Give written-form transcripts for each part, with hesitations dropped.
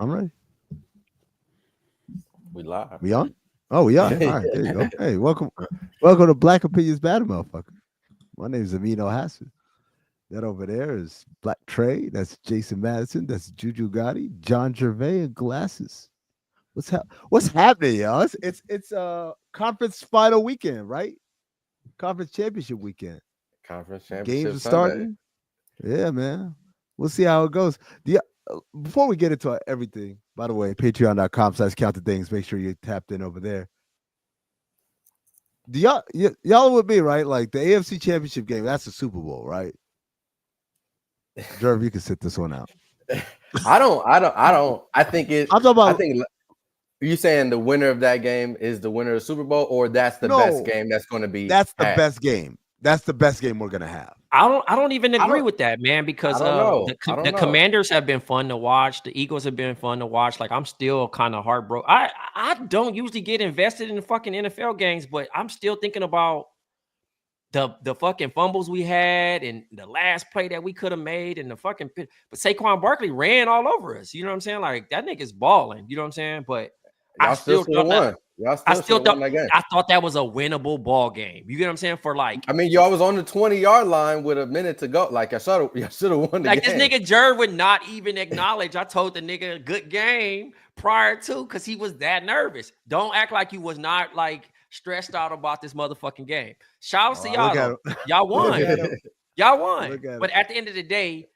I'm ready. We live. We on? Oh, we are. All right, there you go. Hey, welcome to Black Opinions Battle, motherfucker. My name is Amino Hassan. That over there is Black Trey. That's Jason Madison. That's Juju Gotti, John Gervais, and Glasses. What's happening, y'all? It's conference final weekend, right? Conference championship weekend. Conference Games Championship are Sunday. starting. Yeah, man. We'll see how it goes. Before we get into everything, by the way, patreon.com/count the things. Make sure you tapped in over there. Do y'all with me, right? Like the AFC championship game, that's the Super Bowl, right? Jerv, you can sit this one out. I think I'm talking I about think you saying the winner of that game is the winner of the Super Bowl, or that's the best no, game that's going to be that's the had. best game. That's the best game we're gonna have. I don't even I agree don't with that, man, I because don't know. I the don't know. Commanders have been fun to watch. The Eagles have been fun to watch. Like I'm still kind of heartbroken. I don't usually get invested in the fucking NFL games, but I'm still thinking about the fucking fumbles we had and the last play that we could have made and the fucking but Saquon Barkley ran all over us. You know what I'm saying? Like that nigga's balling. You know what I'm saying? But I Y'all still still should have thought that won. Y'all I still should still have won thought that game. I thought that was a winnable ball game. You get what I'm saying? For like I mean, y'all was on the 20-yard line with a minute to go. Like y'all should have won the Like this game. nigga Jer would not even acknowledge. I told the nigga good game prior to because he was that nervous. Don't act like you was not like stressed out about this motherfucking game. Shout out to Look y'all at though. him. Y'all Look won. at him. Y'all won. Look at him. But at the end of the day,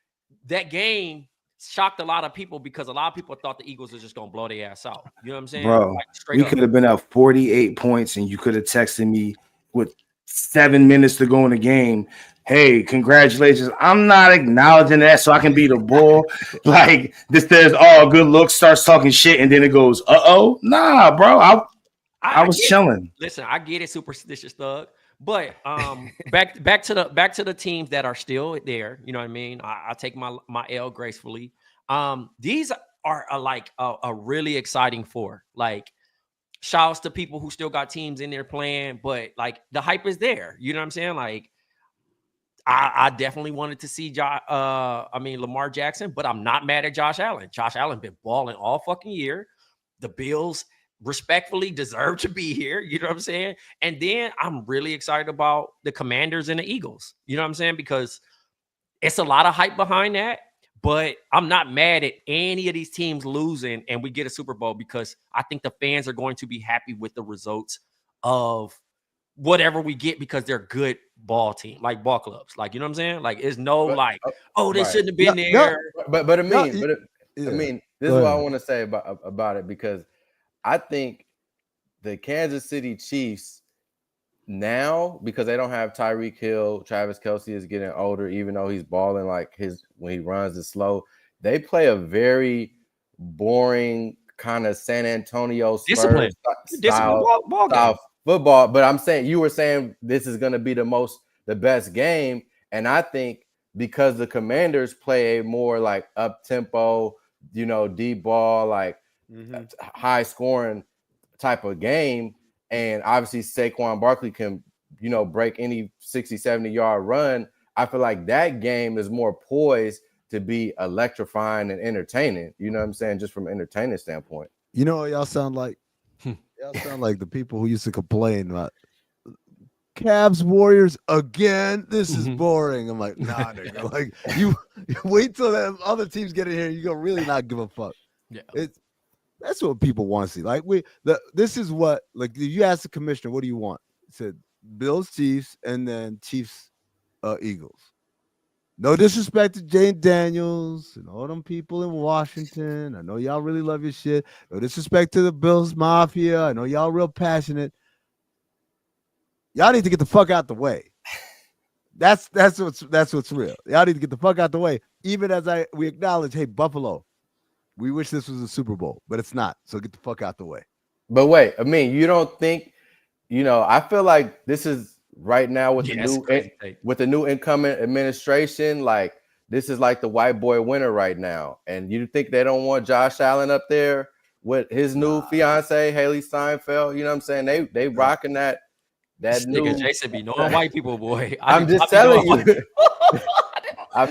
that game shocked a lot of people because a lot of people thought the Eagles was just gonna blow their ass out. You know what I'm saying? Bro, Like, straight we up. could have been up 48 points and you could have texted me with 7 minutes to go in the game. Hey, congratulations. I'm not acknowledging that so I can be the bull. Like this there's good look, starts talking shit, and then it goes, uh-oh. Nah, bro. I was get it. chilling. Listen, I get it, superstitious thug. But back to the teams that are still there. You know what I mean? I take my L gracefully. These are a really exciting four. Like shouts to people who still got teams in there playing, but like the hype is there. You know what I'm saying? Like I definitely wanted to see Lamar Jackson, but I'm not mad at Josh Allen. Josh Allen been balling all fucking year. The Bills respectfully deserve to be here. You know what I'm saying? And then I'm really excited about the Commanders and the Eagles. You know what I'm saying? Because it's a lot of hype behind that. But I'm not mad at any of these teams losing and we get a Super Bowl because I think the fans are going to be happy with the results of whatever we get because they're good ball team, like ball clubs. Like, you know what I'm saying? Like, it's no like, oh, they right. shouldn't have been No, there. But I no, mean, yeah. I mean, this Go is what I ahead. want to say about it because I think the Kansas City Chiefs now, because they don't have Tyreek Hill, Travis Kelce is getting older, even though he's balling like when he runs is slow. They play a very boring kind of San Antonio Discipline. Spurs Discipline ball game. style football. But I'm saying you were saying this is going to be the best game, and I think because the Commanders play a more like up tempo, deep ball, like high scoring type of game. And obviously Saquon Barkley can, break any 60, 70-yard run. I feel like that game is more poised to be electrifying and entertaining. You know what I'm saying? Just from an entertaining standpoint. You know what y'all sound like? Y'all sound like the people who used to complain about Cavs Warriors again. This is boring. I'm like, nah, nigga. Like you wait till the other teams get in here, you're gonna really not give a fuck. Yeah. That's what people want to see. Like this is what, like, if you ask the commissioner, what do you want? He said Bills, Chiefs, and then Chiefs, Eagles. No disrespect to Jane Daniels and all them people in Washington. I know y'all really love your shit. No disrespect to the Bills Mafia. I know y'all real passionate. Y'all need to get the fuck out the way. That's what's real. Y'all need to get the fuck out the way. Even as we acknowledge, hey, Buffalo, we wish this was a Super Bowl, but it's not. So get the fuck out the way. But wait, I mean, you don't think, I feel like this is right now with the new incoming administration, like this is like the white boy winner right now. And you think they don't want Josh Allen up there with his new fiance, Haley Steinfeld? You know what I'm saying? They rocking that new. Nigga Jason be knowing white people, boy. I'm just telling you.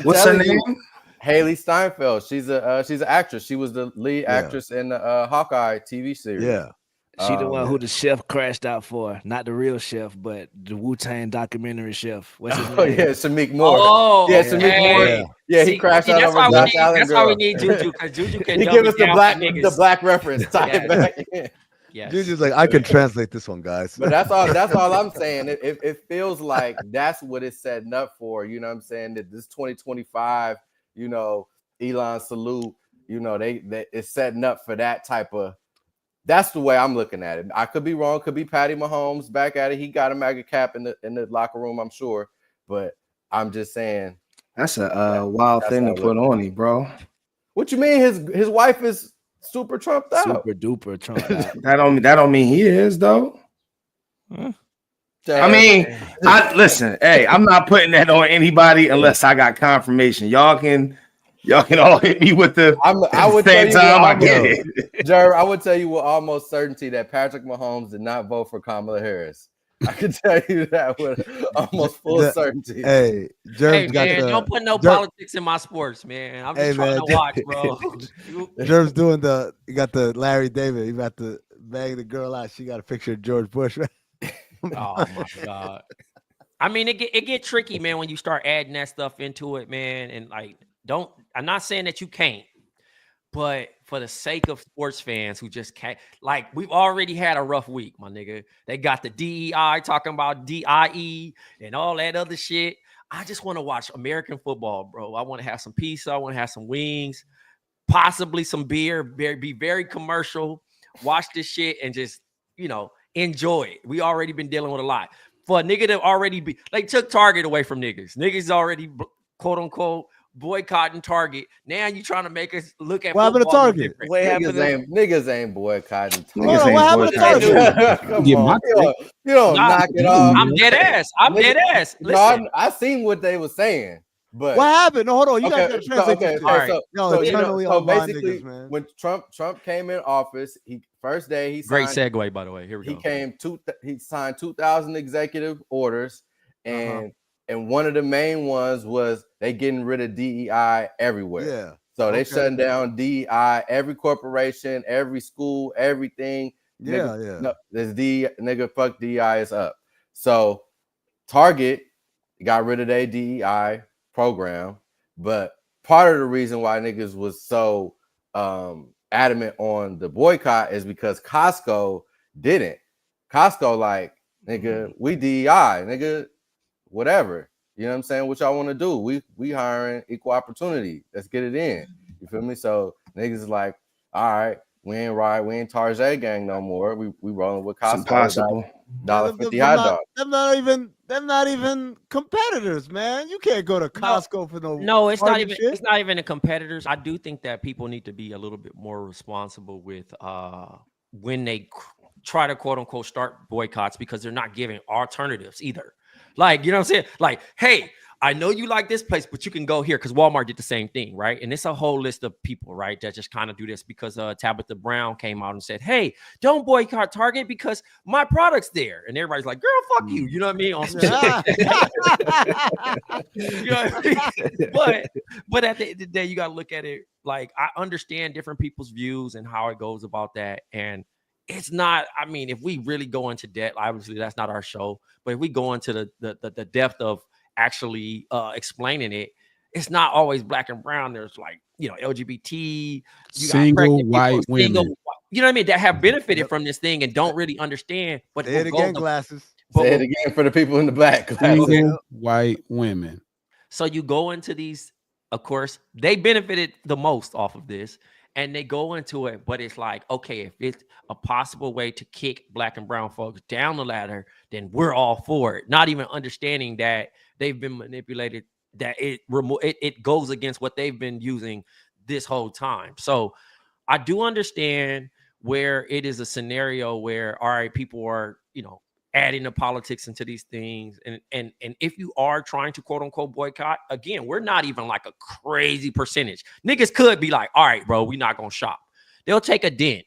What's her name? Haley Steinfeld. She's an actress. She was the lead actress in the Hawkeye TV series. Yeah. She the one who the chef crashed out for, not the real chef, but the Wu-Tang documentary chef. What's his name? Oh yeah, Shamik Moore. Oh, yeah, Shamik Moore. Yeah, he crashed out over Josh Allen. That's why we need Juju, because Juju can give us the black reference. Tie it back. Yes. Juju's like, I can translate this one, guys. But that's all I'm saying. It feels like that's what it's setting up for. You know what I'm saying? That this 2025, you know, Elon salute, you know, they it's setting up for that type of. That's the way I'm looking at it. I could be wrong. Could be Patty Mahomes back at it. He got a MAGA cap in the locker room, I'm sure. But I'm just saying that's a wild thing to put on him, bro. What you mean? His wife is super trumped out. Super duper trumped out. that don't mean he is though. Huh? I mean, listen. Hey, I'm not putting that on anybody unless I got confirmation. Y'all can all hit me with the. I would same time. I get it, Jerv. I would tell you with almost certainty that Patrick Mahomes did not vote for Kamala Harris. I can tell you that with almost full certainty. Hey, Jerv's got man, don't put no politics in my sports, man. I'm just trying to watch, bro. Jerv's doing you got the Larry David. You got to bang the girl out. She got a picture of George Bush. Right? Oh my God. I mean, it get tricky, man, when you start adding that stuff into it, man. And like, I'm not saying that you can't, but for the sake of sports fans who just can't, like, we've already had a rough week, my nigga. They got the DEI talking about DIE and all that other shit. I just want to watch American football, bro. I want to have some pizza. I want to have some wings, possibly some beer, be very commercial, watch this shit and just, you know, enjoy it. We already been dealing with a lot. For a nigga to already be, like, took Target away from niggas. Niggas already, quote unquote, boycotting Target. Now you trying to make us look at what happened to Target? Niggas ain't boycotting. What happened to Target? Come on, you don't knock it off. I'm dead ass. Listen. No, I seen what they were saying, but what happened? No, hold on. You got to translate. Okay. So basically, niggas, man. when Trump came in office, first day he great signed, segue, by the way. Here we go. He signed 2,000 executive orders, and one of the main ones was they getting rid of DEI everywhere. Yeah. So they shutting down DEI, every corporation, every school, everything. Yeah. No, this nigga fuck DEI is up. So Target got rid of their DEI program, but part of the reason why niggas was so adamant on the boycott is because Costco didn't. Costco like, nigga, we DEI, nigga. Whatever, you know what I'm saying? What y'all want to do? We hiring equal opportunity. Let's get it in. You feel me? So niggas is like, all right, we ain't Target gang no more. We rolling with Costco. Impossible. $1.50 hot dog. They're not even competitors, man. You can't go to Costco for no. No, it's not even. Shit. It's not even the competitors. I do think that people need to be a little bit more responsible with when they try to quote unquote start boycotts, because they're not giving alternatives either. Like, you know what I'm saying? Like, hey, I know you like this place, but you can go here, because Walmart did the same thing, right? And it's a whole list of people, right, that just kind of do this because Tabitha Brown came out and said, hey, don't boycott Target because my product's there. And everybody's like, girl, fuck you. You know what I mean? On some shit. You know what I mean? But at the end of the day, you got to look at it like, I understand different people's views and how it goes about that. And it's not, I mean, if we really go into debt, obviously that's not our show, but if we go into the depth of actually explaining it, it's not always black and brown. There's like, you know, LGBT, single white women, you know what I mean, that have benefited from this thing and don't really understand. But say it again, glasses. Say it again for the people in the back. Single white women. So you go into these, of course, they benefited the most off of this. And they go into it, but it's like, okay, if it's a possible way to kick black and brown folks down the ladder, then we're all for it. Not even understanding that they've been manipulated, that it goes against what they've been using this whole time. So I do understand where it is a scenario where, all right, people are, you know, adding the politics into these things. And if you are trying to quote unquote boycott, again, we're not even like a crazy percentage. Niggas could be like, all right, bro, we not gonna shop. They'll take a dent,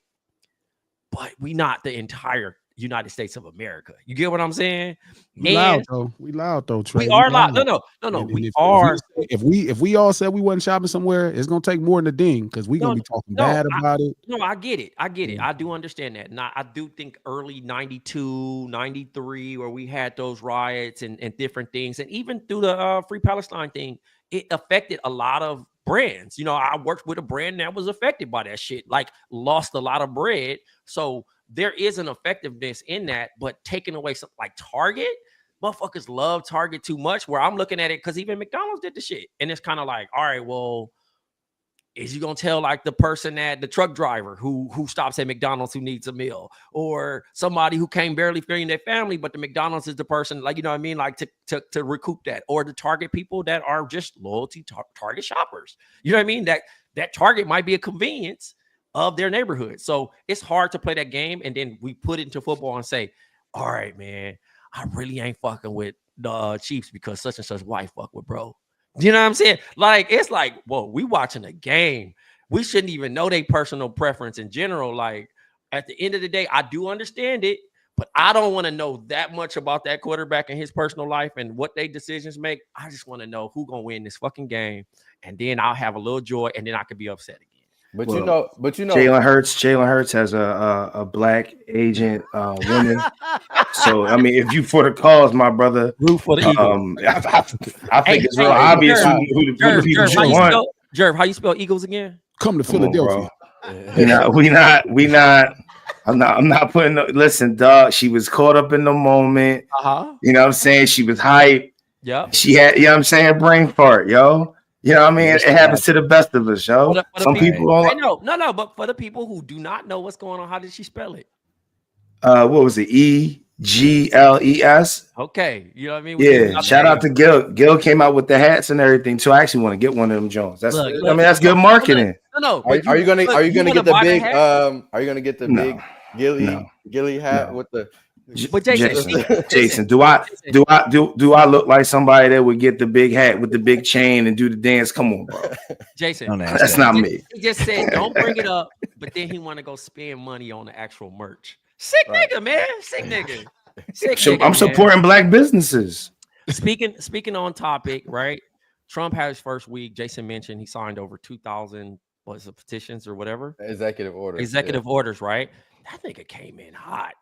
but we not the entire United States of America. You get what I'm saying? We loud though. We loud though, Trey. We are loud. loud. No. And We are. If we all said we wasn't shopping somewhere, it's gonna take more than a ding because we gonna be talking bad about it. No, I get it. I do understand that. And I do think early 92, 93, where we had those riots and different things, and even through the Free Palestine thing, it affected a lot of brands. You know, I worked with a brand that was affected by that shit, like lost a lot of bread. So there is an effectiveness in that, but taking away something like Target, motherfuckers love Target too much, where I'm looking at it because even McDonald's did the shit. And it's kind of like, all right, well, is you gonna tell like the person the truck driver who stops at McDonald's who needs a meal, or somebody who came barely feeding their family, but the McDonald's is the person, like, you know what I mean, like to recoup that, or the Target people that are just loyalty Target shoppers. You know what I mean? That Target might be a convenience of their neighborhood. So it's hard to play that game, and then we put it into football and say, all right, man, I really ain't fucking with the Chiefs because such and such wife fuck with bro. You know what I'm saying? Like, it's like, whoa, we watching a game. We shouldn't even know their personal preference in general. Like, at the end of the day, I do understand it, but I don't want to know that much about that quarterback and his personal life and what they decisions make. I just want to know who gonna win this fucking game, and then I'll have a little joy, and then I could be upset again. But you know, Jalen Hurts has a black agent woman. So I mean, if you for the cause, my brother, root for the Eagles. I think it's real obvious who the people should want. Jerv, how you spell Eagles again? Come to Philadelphia. We not. I'm not putting. Listen, dog. She was caught up in the moment. You know what I'm saying? She was hype. Yeah. She had. You know what I'm saying? Brain fart, yo. You know what I mean? It happens to the best of us, yo. Some people don't. No, but for the people who do not know what's going on, how did she spell it? What was it? EGLES. Okay, you know what I mean? Yeah. Shout out to Gil. Gil came out with the hats and everything too. I actually want to get one of them Jones. That's that's good marketing. No. Are you gonna get the big are you gonna get the big Gilly hat with the? But Jason, do I look like somebody that would get the big hat with the big chain and do the dance? Come on, bro. Jason, that's not me. He just said don't bring it up, but then he want to go spend money on the actual merch. Sick nigga, man. Sick nigga. I'm supporting black businesses. Speaking on topic, right? Trump had his first week. Jason mentioned he signed over 2,000 petitions or whatever. Executive orders, right? That nigga came in hot,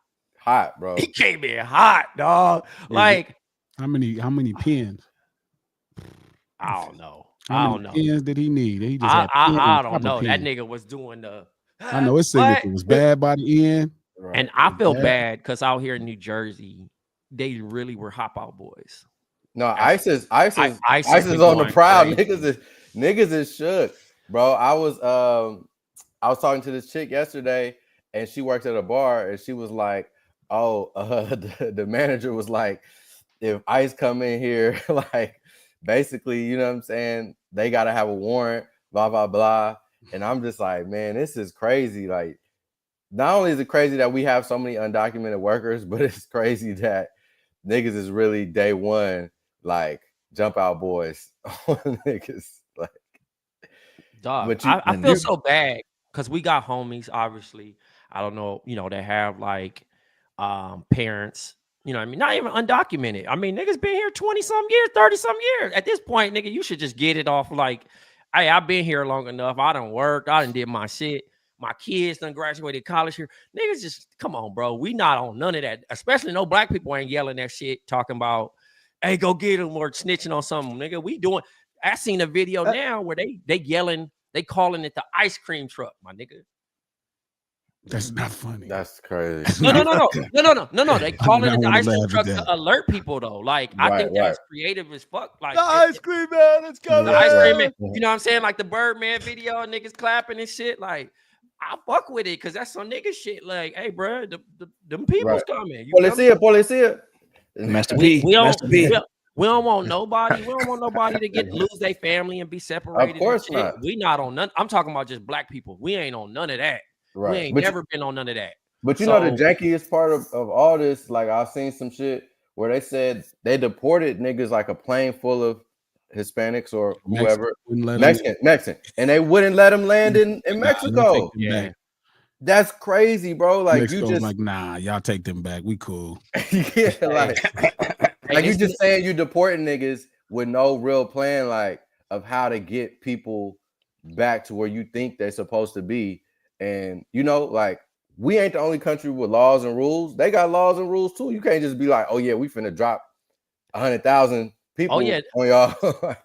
bro. He came in hot, dog. Like, how many pens? I don't know. How many pens did he need? He just I don't know. That nigga was doing the. I know his signature was bad by the end. Right. And I feel bad because out here in New Jersey, they really were hop out boys. No, ISIS on the prowl. Niggas is shook, bro. I was talking to this chick yesterday, and she works at a bar, and she was like, "Oh, the manager was like, if ICE come in here, like, basically, you know what I'm saying, they gotta have a warrant, blah blah blah." And I'm just like, man, this is crazy. Like, not only is it crazy that we have so many undocumented workers, but it's crazy that niggas is really day one, like, jump out boys on niggas. Like, dog, I feel so bad because we got homies, obviously. I don't know, that have like parents, you know what I mean? Not even undocumented. I mean, niggas been here 20-some years, 30-some years. At this point, nigga, you should just get it off like, hey, I've been here long enough. I done worked. I done did my shit. My kids done graduated college here. Niggas just, come on, bro. We not on none of that. Especially no black people ain't yelling that shit, talking about, hey, go get them or snitching on something. Nigga, we doing. I seen a video now where they yelling, they calling it the ice cream truck, my nigga. That's not funny. That's crazy. No. They calling it the ice cream truck to alert people though. Like, I think that's creative as fuck. Like, the ice cream man, it's coming. The ice cream man. You know what I'm saying? Like the Birdman video, niggas clapping and shit. Like, I fuck with it because that's some nigga shit. Like, hey, bro, them people's coming. Policia. Master P. We don't want nobody. We don't want nobody to lose their family and be separated. Of course not. We not on none. I'm talking about just black people. We ain't on none of that. Right. We ain't never been on none of that. But you know the jankiest part of all this, like, I've seen some shit where they said they deported niggas like a plane full of Hispanics or whoever, Mexican, and they wouldn't let them land in Mexico. Yeah. That's crazy, bro. Like you Mexico's just like, nah, y'all take them back. We cool. yeah, like Hey, you this just saying you deporting niggas with no real plan, like of how to get people back to where you think they're supposed to be. And you know, like we ain't the only country with laws and rules. They got laws and rules too. You can't just be like, oh yeah, we finna drop 100,000 people yeah, on y'all.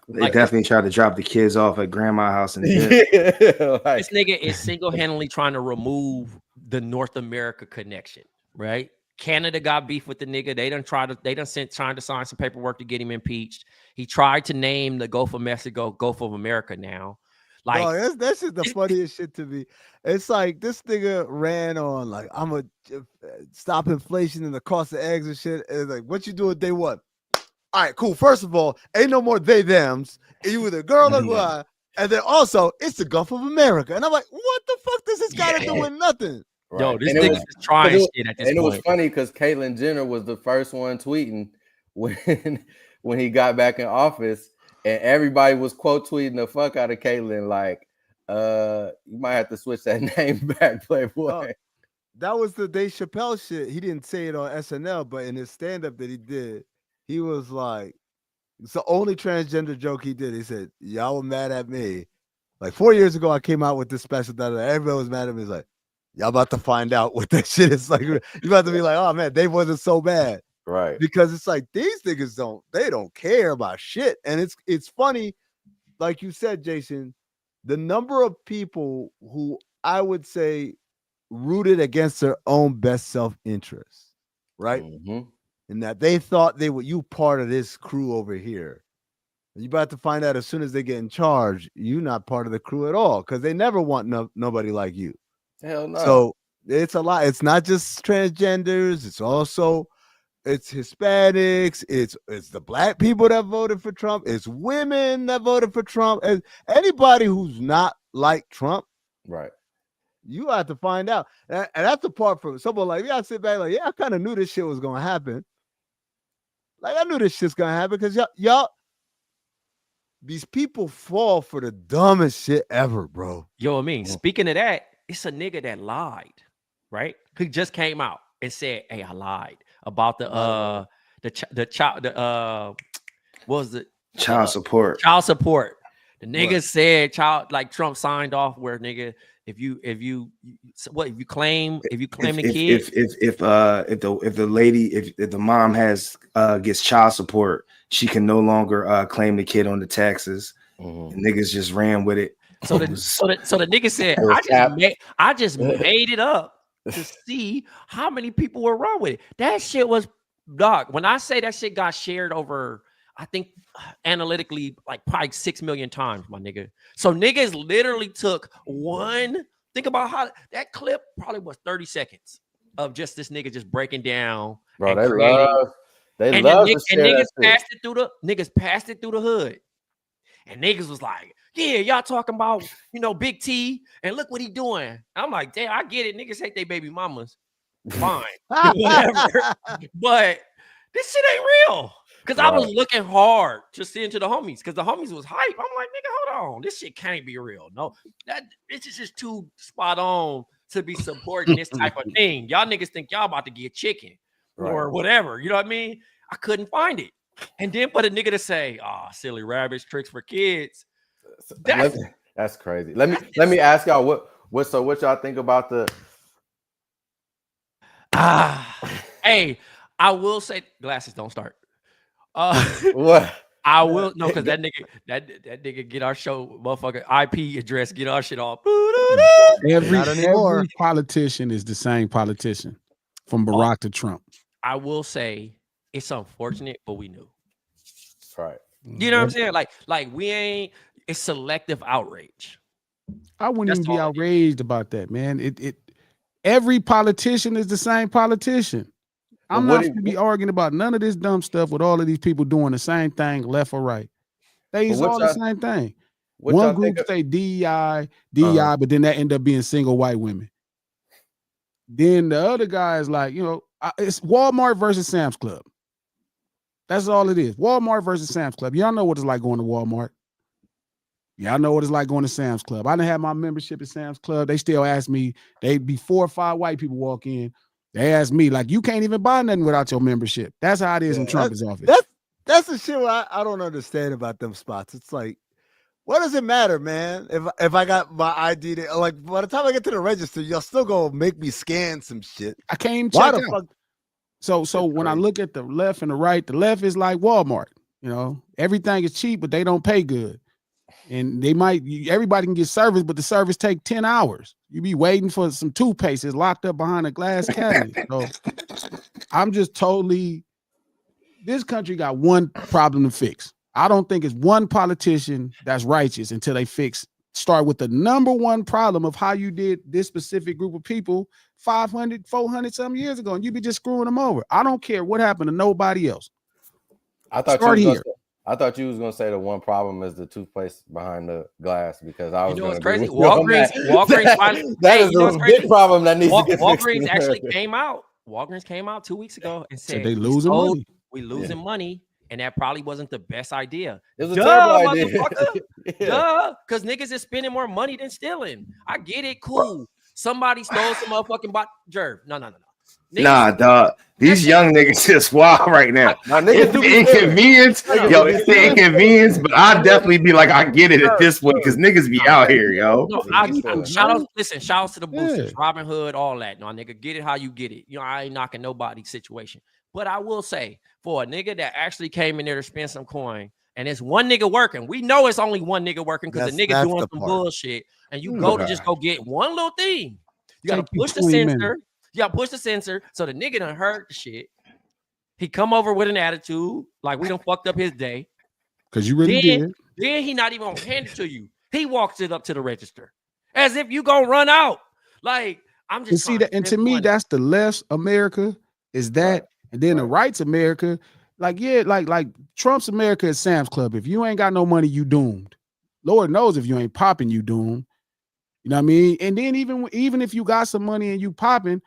They like definitely tried to drop the kids off at grandma's house and dip. yeah, like this nigga is single-handedly trying to remove the North America connection, right? Canada got beef with the nigga. They done trying to sign some paperwork to get him impeached. He tried to name the Gulf of Mexico Gulf of America now. Like, No, that's just the funniest shit to me. It's like this nigga ran on like I'm gonna stop inflation and the cost of eggs and shit. And like, what you doing day one? All right, cool. First of all, ain't no more they thems. You either girl or guy. And then also, it's the Gulf of America. And I'm like, what the fuck does this got to do with nothing? yo, right. this And it nigga was, is trying but it- shit at this and it was point. funny because Caitlyn Jenner was the first one tweeting when he got back in office, and everybody was quote tweeting the fuck out of Caitlyn, like, you might have to switch that name back, Playboy. That was the Dave Chappelle shit. He didn't say it on SNL, but in his stand-up that he did, he was like, it's the only transgender joke he did. He said, y'all were mad at me. Like 4 years ago, I came out with this special that everybody was mad at me. He's like, y'all about to find out what that shit is like. You about to be like, oh man, they wasn't so bad. Right. Because it's like these niggas don't care about shit. And it's funny, like you said, Jason, the number of people who I would say rooted against their own best self-interest, right? Mhm. And that they thought they were you part of this crew over here. You about to find out as soon as they get in charge, you not part of the crew at all because they never want nobody like you. Hell no. So it's a lot. It's not just transgenders. It's Hispanics. It's the black people that voted for Trump. It's women that voted for Trump. And anybody who's not like Trump, right. you have to find out. And that's the part for someone like me. I sit back like, yeah, I kind of knew this shit was gonna happen. Like I knew this shit's gonna happen because y'all these people fall for the dumbest shit ever, bro. Yo, I mean, speaking of that, it's a nigga that lied, right? He just came out and said, "Hey, I lied about what was it? Child support. Child support." The nigga said like Trump signed off where nigga if you claim the kid if the mom gets child support, she can no longer claim the kid on the taxes. And niggas just ran with it. So the nigga said, I just made it up to see how many people were wrong with it. That shit was dog. When I say that shit got shared over, I think analytically like probably 6 million times, my nigga. So niggas literally took one. Think about how that clip probably was 30 seconds of just this nigga just breaking down. Bro, they and love niggas, to share that passed it through the hood. And niggas was like, yeah, y'all talking about, Big T, and look what he doing. I'm like, damn, I get it. Niggas hate they baby mamas. Fine. Whatever. But this shit ain't real. Because I was looking hard to see into the homies. Because the homies was hype. I'm like, nigga, hold on. This shit can't be real. No, this is just too spot on to be supporting this type of thing. Y'all niggas think y'all about to get chicken or whatever. You know what I mean? I couldn't find it. And then for the nigga to say, "Oh, silly rabbits, tricks for kids." That's crazy. Let me ask y'all what y'all think about the hey, I will say glasses don't start. what? I will no because that nigga get our show motherfucker IP address, get our shit off. Every politician is the same politician from Barack to Trump. I will say it's unfortunate, but we knew. Right. You know what I'm saying? Like we ain't. It's selective outrage. I wouldn't even be outraged about that, man. Every politician is the same politician. I'm not going to be arguing about none of this dumb stuff with all of these people doing the same thing, left or right. It's all the same thing. One group say DEI, but then that end up being single white women. Then the other guy is like, it's Walmart versus Sam's Club. That's all it is. Walmart versus Sam's Club. Y'all know what it's like going to Walmart. Yeah, I know what it's like going to Sam's Club. I didn't have my membership at Sam's Club. They still ask me, they'd be 4 or 5 white people walk in. They ask me, like, you can't even buy nothing without your membership. That's how it is in Trump's office. That's the shit I don't understand about them spots. It's like, what does it matter, man? If I got my ID, like by the time I get to the register, y'all still gonna make me scan some shit. I can't even Why check the out. fuck? So when I look at the left and the right, the left is like Walmart. You know, everything is cheap, but they don't pay good. And everybody can get service, but the service take 10 hours. You be waiting for some toothpaste. It's locked up behind a glass cabinet. So I'm just this country got one problem to fix. I don't think it's one politician that's righteous until they start with the number one problem of how you did this specific group of people 500, 400 some years ago, and you be just screwing them over. I don't care what happened to nobody else. I thought you was gonna say the one problem is the toothpaste behind the glass, because I was what's gonna crazy? agree with you on Walgreens finally, that is a big problem that needs to get fixed. Walgreens actually came out. Walgreens came out 2 weeks ago and said they losing money. We losing money, and that probably wasn't the best idea. It was a terrible idea. Motherfucker. Duh, because niggas is spending more money than stealing. I get it, cool. Somebody stole some motherfucking Jerv. No. Niggas, nah, dog. These young niggas just wild right now. It's the inconvenience. It's the inconvenience, but I definitely be like, I get it at this point because niggas be out here, yo. No, shout outs to the boosters, Robin Hood, all that. No, nigga, get it how you get it. You know, I ain't knocking nobody's situation. But I will say, for a nigga that actually came in there to spend some coin, and it's one nigga working, we know it's only one nigga working because the nigga doing some bullshit, and you go to just go get one little thing. You gotta push the sensor. You gotta push the sensor, so the nigga done heard the shit. He come over with an attitude, like we done fucked up his day. Because you really did. Then he not even gonna hand it to you. He walks it up to the register. As if you gonna run out. Like, I'm just and see that, and to me, that's the left's America, is that, right. And then the right's America, like Trump's America is Sam's Club. If you ain't got no money, you doomed. Lord knows if you ain't popping, you doomed. You know what I mean? And then even if you got some money and you popping,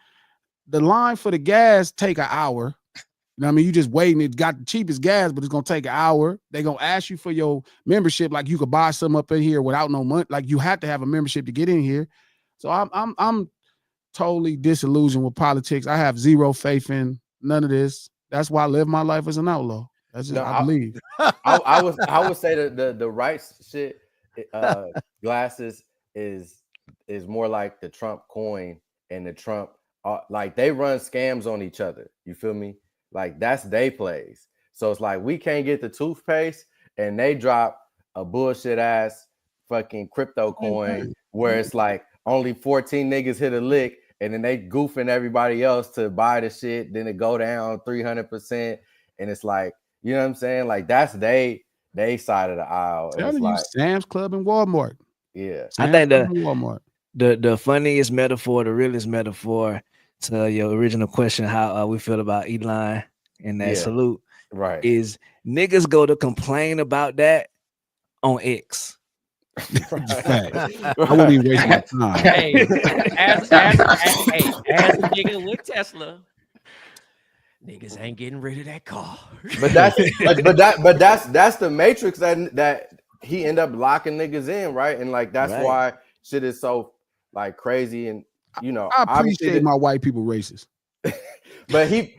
the line for the gas take an hour. You know what I mean? You just waiting. It got the cheapest gas, but it's gonna take an hour. They're gonna ask you for your membership, like you could buy some up in here without no money. Like you have to have a membership to get in here. So I'm totally disillusioned with politics. I have zero faith in none of this. That's why I live my life as an outlaw. That's just I believe. I would say the right shit glasses is more like the Trump coin and the Trump. Like they run scams on each other. You feel me? Like that's they plays. So it's like we can't get the toothpaste and they drop a bullshit ass fucking crypto coin where it's like only 14 niggas hit a lick and then they goofing everybody else to buy the shit. Then it go down 300%. And it's like, you know what I'm saying? Like that's they side of the aisle. Telling you, Sam's Club and Walmart. Yeah. I think the funniest metaphor, the realest metaphor to your original question, how we feel about Elon and that salute, right? Is niggas go to complain about that on X. I wouldn't even waste my time. Hey, as a nigga with Tesla, niggas ain't getting rid of that car. But that's the matrix that he end up locking niggas in, right? And like that's why shit is so like crazy. And you know, I appreciate my white people racist. But I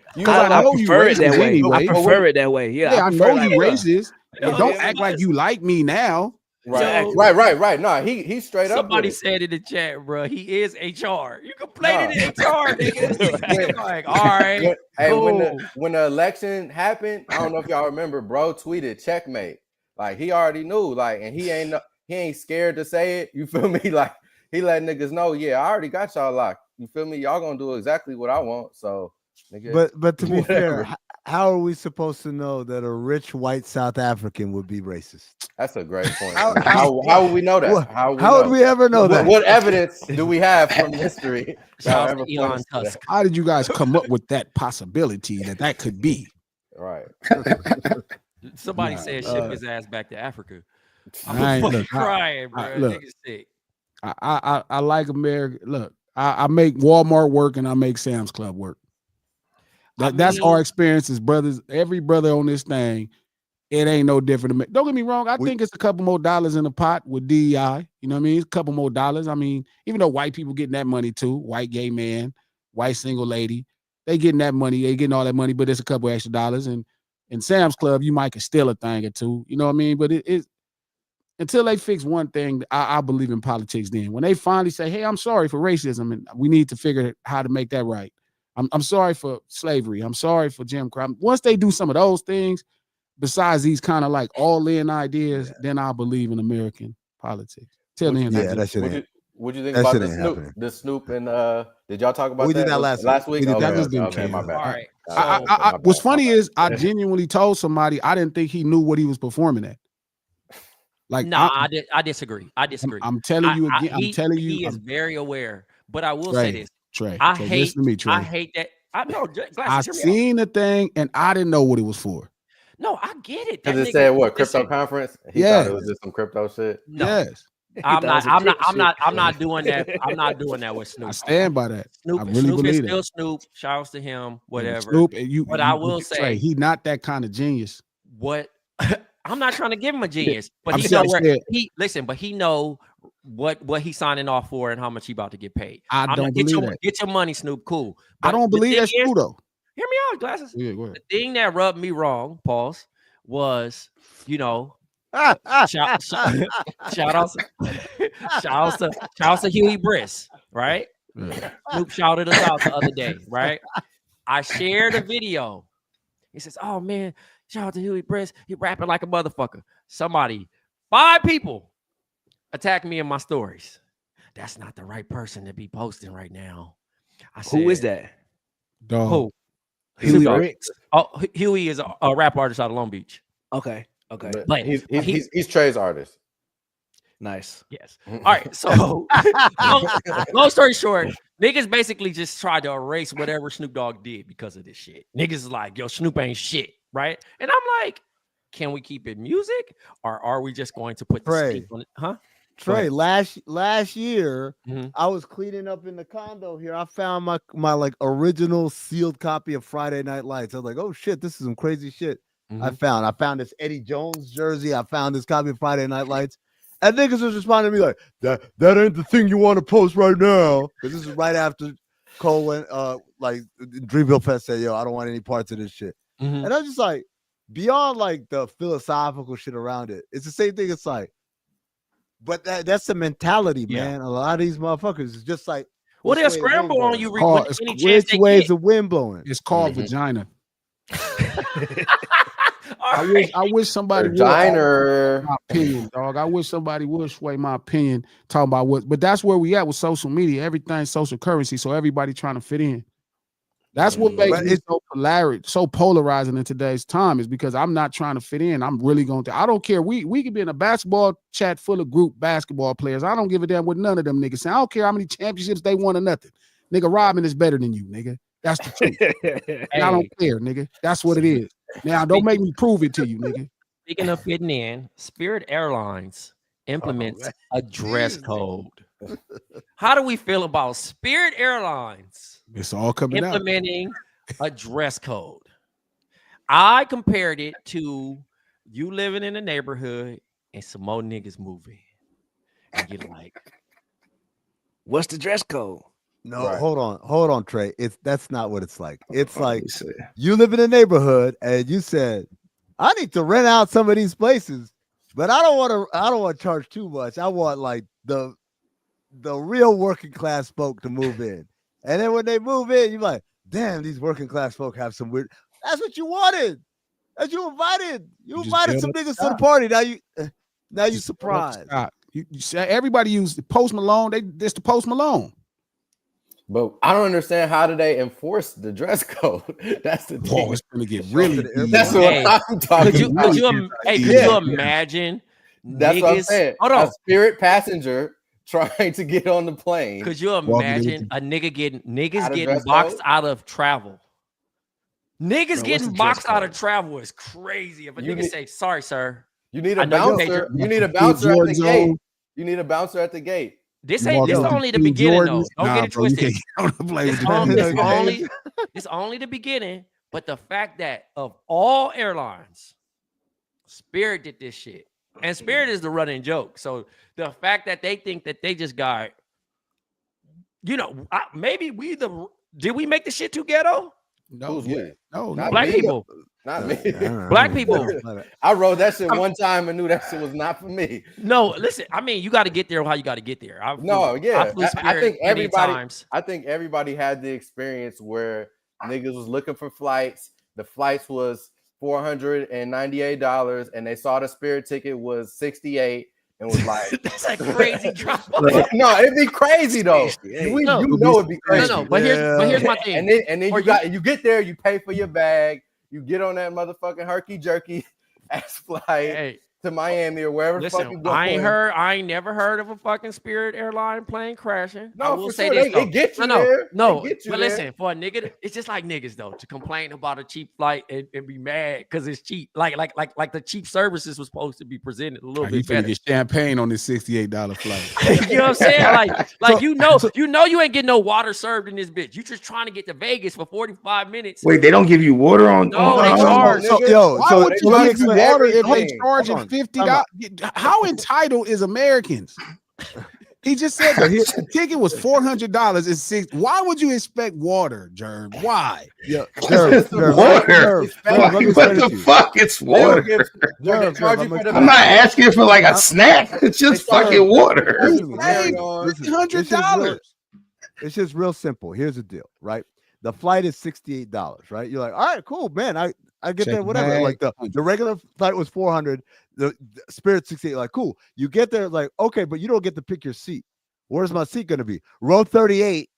know you racist that way. Anyway. I prefer it that way. Yeah, I know you racist. Don't act like you like me now. Right. No, he's straight up. Somebody said in the chat, bro, he is HR. You complain in HR, nigga. Like, all right. When the election happened, I don't know if y'all remember, bro tweeted checkmate. Like he already knew, like, and he ain't scared to say it. You feel me? Like he let niggas know, yeah, I already got y'all locked. You feel me? Y'all gonna do exactly what I want. So, nigga, but to be fair, how are we supposed to know that a rich white South African would be racist? That's a great point. How would we know that? How would we ever know that? What evidence do we have from history? Elon Tusk. How did you guys come up with that possibility that could be? Right. Somebody said ship his ass back to Africa. I'm fucking crying, bro. Niggas sick. I like America. Look, I make Walmart work and I make Sam's Club work. That's our experience as brothers. Every brother on this thing, It ain't no different. Don't get me wrong. I think it's a couple more dollars in the pot with DEI. You know what I mean? It's a couple more dollars. I mean, even though white people getting that money too, white gay man, white single lady, they getting that money. They getting all that money, but it's a couple extra dollars. And in Sam's Club, you might can steal a thing or two. You know what I mean? But it until they fix one thing, I believe in politics. Then when they finally say, "Hey, I'm sorry for racism, and we need to figure how to make that right." I'm sorry for slavery. I'm sorry for Jim Crow. Once they do some of those things, besides these kind of like all-in ideas, then I believe in American politics. Till then, that shit ain't. What you think That about shit the ain't Snoop? happening. The Snoop and did y'all talk about We did that last week. week? We did that Okay, last week. okay, my bad. All right. My what's bad, funny my bad. is I genuinely told somebody I didn't think he knew what he was performing at. Like, no, I disagree. I disagree. I'm telling you again. I'm telling you, he is very aware. But I will Trey, say this: Trey, I Trey, hate. listen to me, Trey. I hate that. I know. I Glasses, hear me out. seen the thing and I didn't know what it was for. No, I get it. That Because it nigga, said what crypto listen, conference? He Yeah. thought it was just some crypto shit. No, Yes, I'm thought it was not. a I'm not. trick I'm not. shit. I'm not doing that. I'm not doing that with Snoop. I stand by that. Snoop, I really Snoop is believe still that. Snoop. Shouts to him. Whatever. Snoop, and But I will Trey, say, he not that kind of genius. what I'm not trying to give him a genius, but I'm he saying- know where saying- he listen. But he know what he's signing off for and how much he about to get paid. I I'm don't not, believe get that. Get your money, Snoop. Cool. I But don't the believe thing that's is- true though. Hear me out, Glasses. Yeah, go ahead. The thing that rubbed me wrong, pause, was shout outs to Huey Briss, right? Yeah. Snoop shouted us out the other day, right? I shared a video. He says, "Oh man, shout out to Huey Briss. He rapping like a motherfucker." 5 people attack me in my stories. That's not the right person to be posting right now. I said, Who is that? Dog. Who? Huey Snoop Dogg. Bricks. Oh, Huey is a rap artist out of Long Beach. Okay. But he's Trey's artist. Nice. Yes. All right. So, long story short, niggas basically just tried to erase whatever Snoop Dogg did because of this shit. Niggas is like, yo, Snoop ain't shit, right? And I'm like, can we keep it music, or are we just going to put the Trey. stink on it? Huh? Trey, last year, Mhm. I was cleaning up in the condo here. I found my like original sealed copy of Friday Night Lights. I was like, oh shit, this is some crazy shit. I found this Eddie Jones jersey. I found this copy of Friday Night Lights. And niggas was responding to me like, that ain't the thing you want to post right now. Because this is right after Cole went like Dreamville Fest said, yo, I don't want any parts of this shit. Mhm. And I was just like, beyond like the philosophical shit around it, it's the same thing. It's like, but that's the mentality, man. A lot of these motherfuckers is just like, Well, they'll which way the wind scramble on blowing? you It's any chance Which they way is get. the wind blowing? It's called vagina. All I right. wish somebody would Vagina. my opinion, dog. I wish somebody would sway my opinion talking about what, but that's where we at with social media. Everything's social currency, so everybody trying to fit in. That's what makes But me so polarizing in today's time, is because I'm not trying to fit in. I'm really going to. I don't care. We could be in a basketball chat full of group basketball players. I don't give a damn what none of them niggas say. I don't care how many championships they won or nothing. Nigga, Robin is better than you, nigga. That's the truth. And I don't care, nigga. That's what it is. Now, don't make me prove it to you, nigga. Speaking of fitting in, Spirit Airlines implements a dress code. How do we feel about Spirit Airlines It's all coming out. implementing a dress code? I compared it to you living in a neighborhood and some more niggas moving. And you're like, What's the dress code? No, Right. hold on, Trey. That's not what it's like. It's like Let me see. you live in a neighborhood and you said, I need to rent out some of these places, but I don't want to charge too much. I want like the real working class folk to move in. And then when they move in, you're like, damn, these working class folk have some weird. That's what you wanted. That's you invited. You You just invited build some up niggas the to the party. Now you surprised. Stop. You say everybody use Post Malone. This the Post Malone. But I don't understand, how do they enforce the dress code? That's the thing. Oh, it's gonna get really. That's what Hey, I'm talking about. could you imagine That's what I'm niggas? saying. Hold on. A Spirit passenger trying to get on the plane. Could you imagine a nigga niggas Out of getting dress boxed code? out of travel? Niggas what's getting the dress boxed out of code? travel is crazy. If a You nigga need- say, sorry, sir. You need I a know you paid bouncer. your- You need a bouncer at the Jordans gate. on. You need a bouncer at the gate. This You ain't walk this out only the Team beginning Jordans. though. Don't get it bro, you twisted. can't get on the plane with It's only the beginning, but the fact that of all airlines, Spirit did this shit. And Spirit is the running joke. So the fact that they think that they just got, maybe did we make the shit too ghetto? No, Who's we? no, Not Black me. people. Not me. Black people. I wrote that shit one time and knew that shit was not for me. No, listen. I mean, you got to get there how you got to get there. I think everybody had the experience where niggas was looking for flights. The flights was $498, and they saw the Spirit ticket was $68, and was like, "That's a crazy drop." No, it'd be crazy though. It'd be crazy. No, but here's my thing. And then you get there, you pay for your bag, you get on that motherfucking herky jerky ass flight to Miami or wherever the fuck you going. I ain't never heard of a fucking Spirit airline plane crashing. No, I will say sure. this though. It get you there. But listen, for a nigga, it's just like niggas though to complain about a cheap flight and be mad because it's cheap. Like the cheap services was supposed to be presented a little bit better. Get champagne on this $68 flight. You know what I'm saying? Like you ain't getting no water served in this bitch. You just trying to get to Vegas for 45 minutes. Wait, they don't give you water on? No, they charge. Why would you let give you me water if everything. they charging $50? How entitled is Americans? He just said the ticket was $400. It's $6. Why would you expect water, Jerm? Why? Yeah, water. What the fuck? It's water. I'm not asking for like a snack. It's just fucking water. $100. It's just real simple. Here's the deal, right? The flight is $68, right? You're like, all right, cool, man. I get there, whatever. Bag. Like the regular flight was $400. The Spirit 68, like, cool. You get there, like, okay, but you don't get to pick your seat. Where's my seat gonna be? Row 38,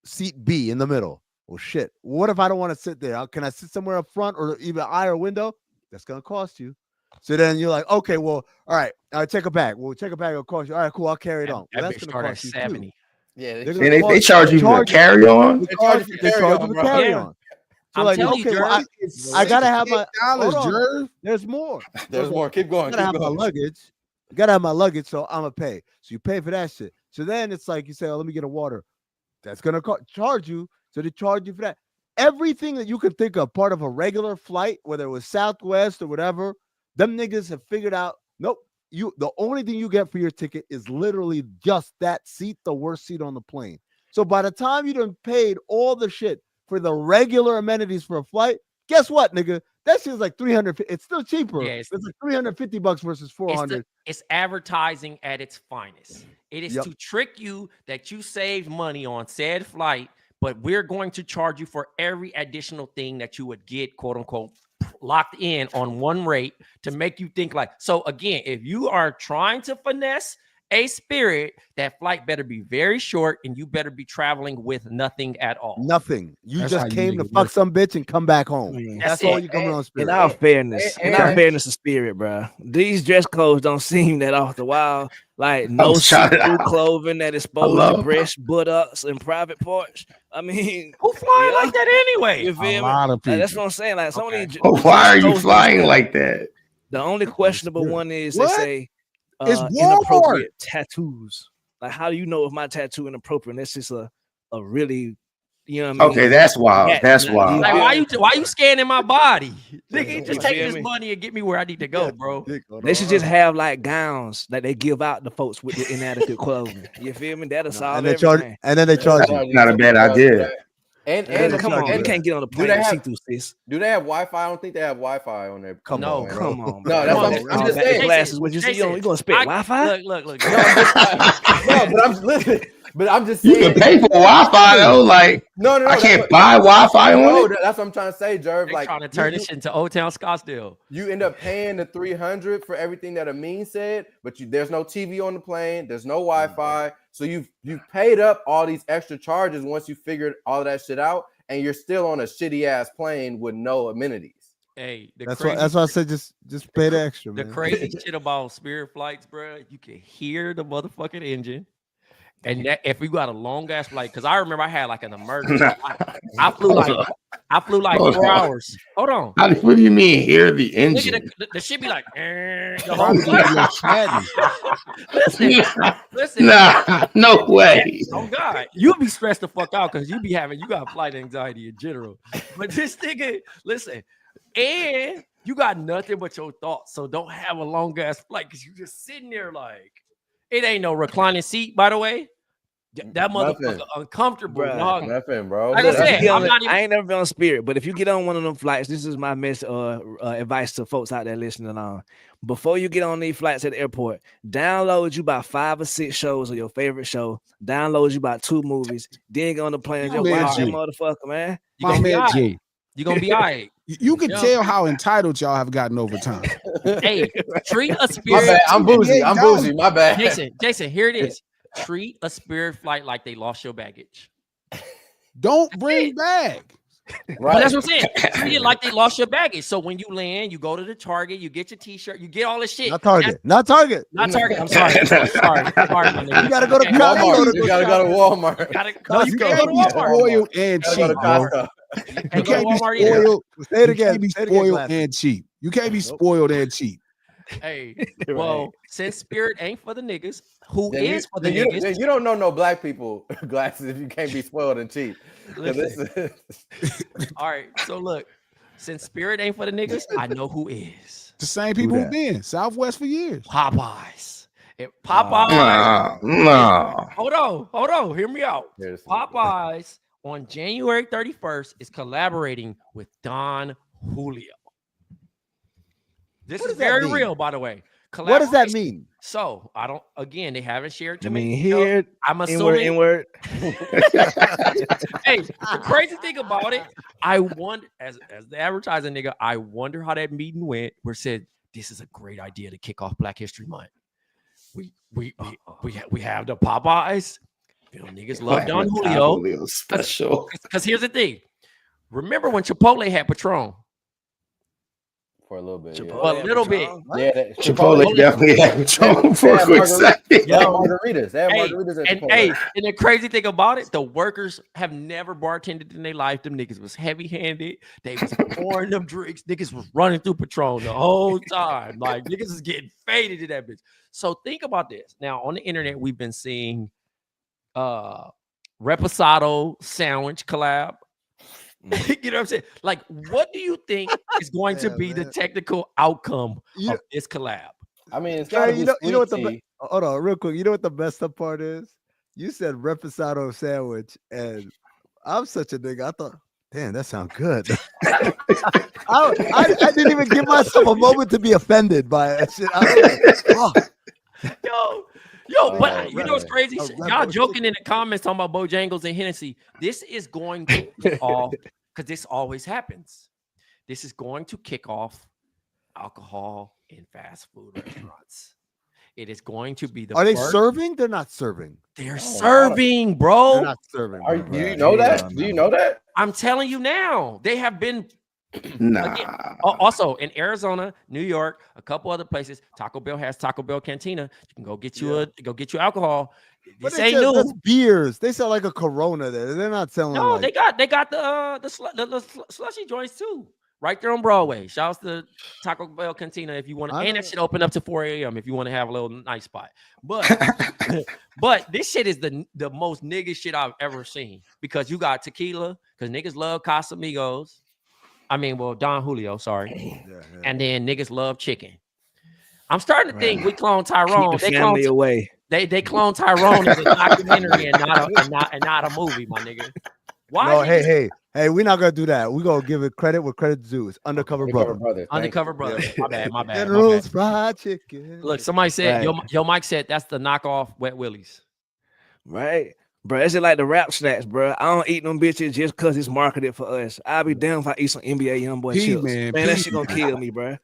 seat B in the middle. Well, shit. What if I don't want to sit there? Can I sit somewhere up front or even aisle or window? That's gonna cost you. So then you're like, okay, well, all right, take a bag. Well, take a bag, it'll cost you. All right, cool, I'll carry it on. Well, that's gonna cost you 70. too. Yeah, And they charge you for carry on. They charge you for carry on. So I'm like, telling okay, you, well, I gotta have my $68, There's more. There's more. Keep going. I gotta have my luggage. You gotta have my luggage, so I'm gonna pay. So you pay for that shit. So then it's like you say, "Oh, let me get a water." That's gonna charge you. So they charge you for that. Everything that you could think of, part of a regular flight, whether it was Southwest or whatever, them niggas have figured out. Nope. The only thing you get for your ticket is literally just that seat, the worst seat on the plane. So by the time you done paid all the shit for the regular amenities for a flight, guess what, nigga? That shit's like $300. It's still cheaper. Yeah, it's like $350 versus $400. It's advertising at its finest. It is to trick you that you saved money on said flight, but we're going to charge you for every additional thing that you would get, quote unquote, locked in on one rate to make you think like. So again, if you are trying to finesse a Spirit, that flight better be very short and you better be traveling with nothing at all. Nothing. You just came to fuck some bitch and come back home. That's all you coming on Spirit. In all fairness, to Spirit, bro, these dress codes don't seem that off the wall. Like no see-through clothing that exposes your breast, buttocks, and private parts. I mean, who flying like that anyway? You feel me? A lot of people. That's what I'm saying. Like, some of these why are you flying like that? The only questionable one is they say it's inappropriate tattoos. Like, how do you know if my tattoo inappropriate? That's just a really, you know what I mean? Okay, that's wild. That's wild. Like, why you scanning my body? Nigga, just take this money and get me where I need to go, bro. They should just have like gowns that they give out to folks with the inadequate clothing. You feel me? That'll solve everything. And then they charge you. Not a bad idea. And come on, you can't get on the plane and see through this. Do they have Wi-Fi? I don't think they have Wi-Fi on there. Come on. No, that's what I'm just saying. Glasses, what you see? You gonna spit Wi-Fi? Look. But I'm just saying. You can pay for Wi-Fi though. Like, no, I can't buy Wi-Fi on it. That's what I'm trying to say, Jerv. Like, trying to turn this shit into Old Town Scottsdale. You end up paying the $300 for everything that Amin said, but there's no TV on the plane, there's no Wi-Fi, so you've paid up all these extra charges once you figured all of that shit out, and you're still on a shitty ass plane with no amenities. Hey, that's why I said just pay the extra. The man. crazy shit about Spirit flights, bro, you can hear the motherfucking engine. And that, if we got a long ass flight, because I remember I had like an emergency. I flew like 4 hours. Hold on. What do you mean hear the engine? The shit be like the whole listen. Nah, no way. Oh God, you'll be stressed the fuck out because you got flight anxiety in general. But this nigga, listen, and you got nothing but your thoughts. So don't have a long ass flight because you just sitting there like it ain't no reclining seat, by the way. That motherfucker uncomfortable, Bruh. dog. Nothing, bro. Like I said, I'm not even. I ain't never been on Spirit, but if you get on one of them flights, this is my advice to folks out there listening on. Before you get on these flights at the airport, download you about 5 or 6 shows of your favorite show. Download you about 2 movies. Then get on the plane and just watch that motherfucker, man. You gonna be all right. You gonna be all right. You can tell how entitled y'all have gotten over time. Hey, treat a Spirit. My bad. I'm bougie. My bad. Jason, here it is. Treat a Spirit flight like they lost your baggage. Don't bring bag. Right. But that's what I'm saying. Treat it like they lost your baggage. So when you land, you go to the Target, you get your T-shirt, you get all this shit. Not Target. Not Target. I'm sorry. I'm sorry. My nigga. You gotta go to Walmart. You gotta go to Walmart. You can't can't be spoiled and cheap, bro. You can't be spoiled. Say it again. You can't be spoiled and cheap. You can't be spoiled and cheap. Hey, well, since Spirit ain't for the niggas, who is for the niggas? You don't know no black people glasses if you can't be spoiled and cheap. All right, so look, since Spirit ain't for the niggas, I know who is. The same people who've been Southwest for years. Popeyes. Popeyes. No. Hold on. Hear me out. Popeyes on January 31st is collaborating with Don Julio. This is very real, by the way. What does that mean? So they haven't shared too many. Here, I'm assuming. Inward. Hey, the crazy thing about it, I wonder, as the advertising nigga, I wonder how that meeting went. Where said this is a great idea to kick off Black History Month. We have the Popeyes. You know, niggas love Don Julio special. Because here's the thing. Remember when Chipotle had Patron? For a little bit. Yeah, Chipotle definitely had Patron for a quick second. They had margaritas. They had margaritas at Chipotle. And the crazy thing about it, the workers have never bartended in their life. Them niggas was heavy-handed. They was pouring them drinks. Niggas was running through Patron the whole time. Like, niggas is getting faded to that bitch. So think about this. Now, on the internet, we've been seeing Reposado sandwich collab. You know what I'm saying? Like, what do you think is going to be the technical outcome of this collab? I mean, it's gotta be you know what hold on, real quick. You know what the messed up part is? You said Reposado sandwich, and I'm such a nigga. I thought, damn, that sounds good. I didn't even give myself a moment to be offended by it. Shit. I was like, oh. Yo, but you know what's crazy? Y'all joking in the comments talking about Bojangles and Hennessy. This is going to kick off, because this always happens. This is going to kick off alcohol in fast food restaurants. It is going to be the Are they serving? They're not serving. They're serving, bro. They're not serving. Do you know that? Do you know that? I'm telling you now. They have been. Nah. Again, also in Arizona, New York, a couple other places, Taco Bell has Taco Bell Cantina. You can go get you alcohol. This ain't new. That's beers. They sell like a Corona there. They're not selling. No, like... they got the slushy joints too, right there on Broadway. Shouts to Taco Bell Cantina if you want to. And that shit open up to 4 a.m. if you want to have a little nice spot. But but this shit is the most nigga shit I've ever seen, because you got tequila, because niggas love Casamigos. I mean, well, Don Julio, sorry. And then niggas love chicken. I'm starting to think we clone Tyrone. Keep the family away. They clone Tyrone as a documentary and not a movie, my nigga. Why? No, hey, we're not gonna do that. We're gonna give it credit where credit's due. It's Undercover Brother. Undercover Brother. My bad. General's fried chicken. Look, somebody said, yo, Mike said that's the knockoff Wet Willies. Right. Bro, it's just like the rap snacks, bro. I don't eat them bitches just because it's marketed for us. I'll be damned if I eat some NBA Youngboy chips. Man, that shit gonna kill me, bro.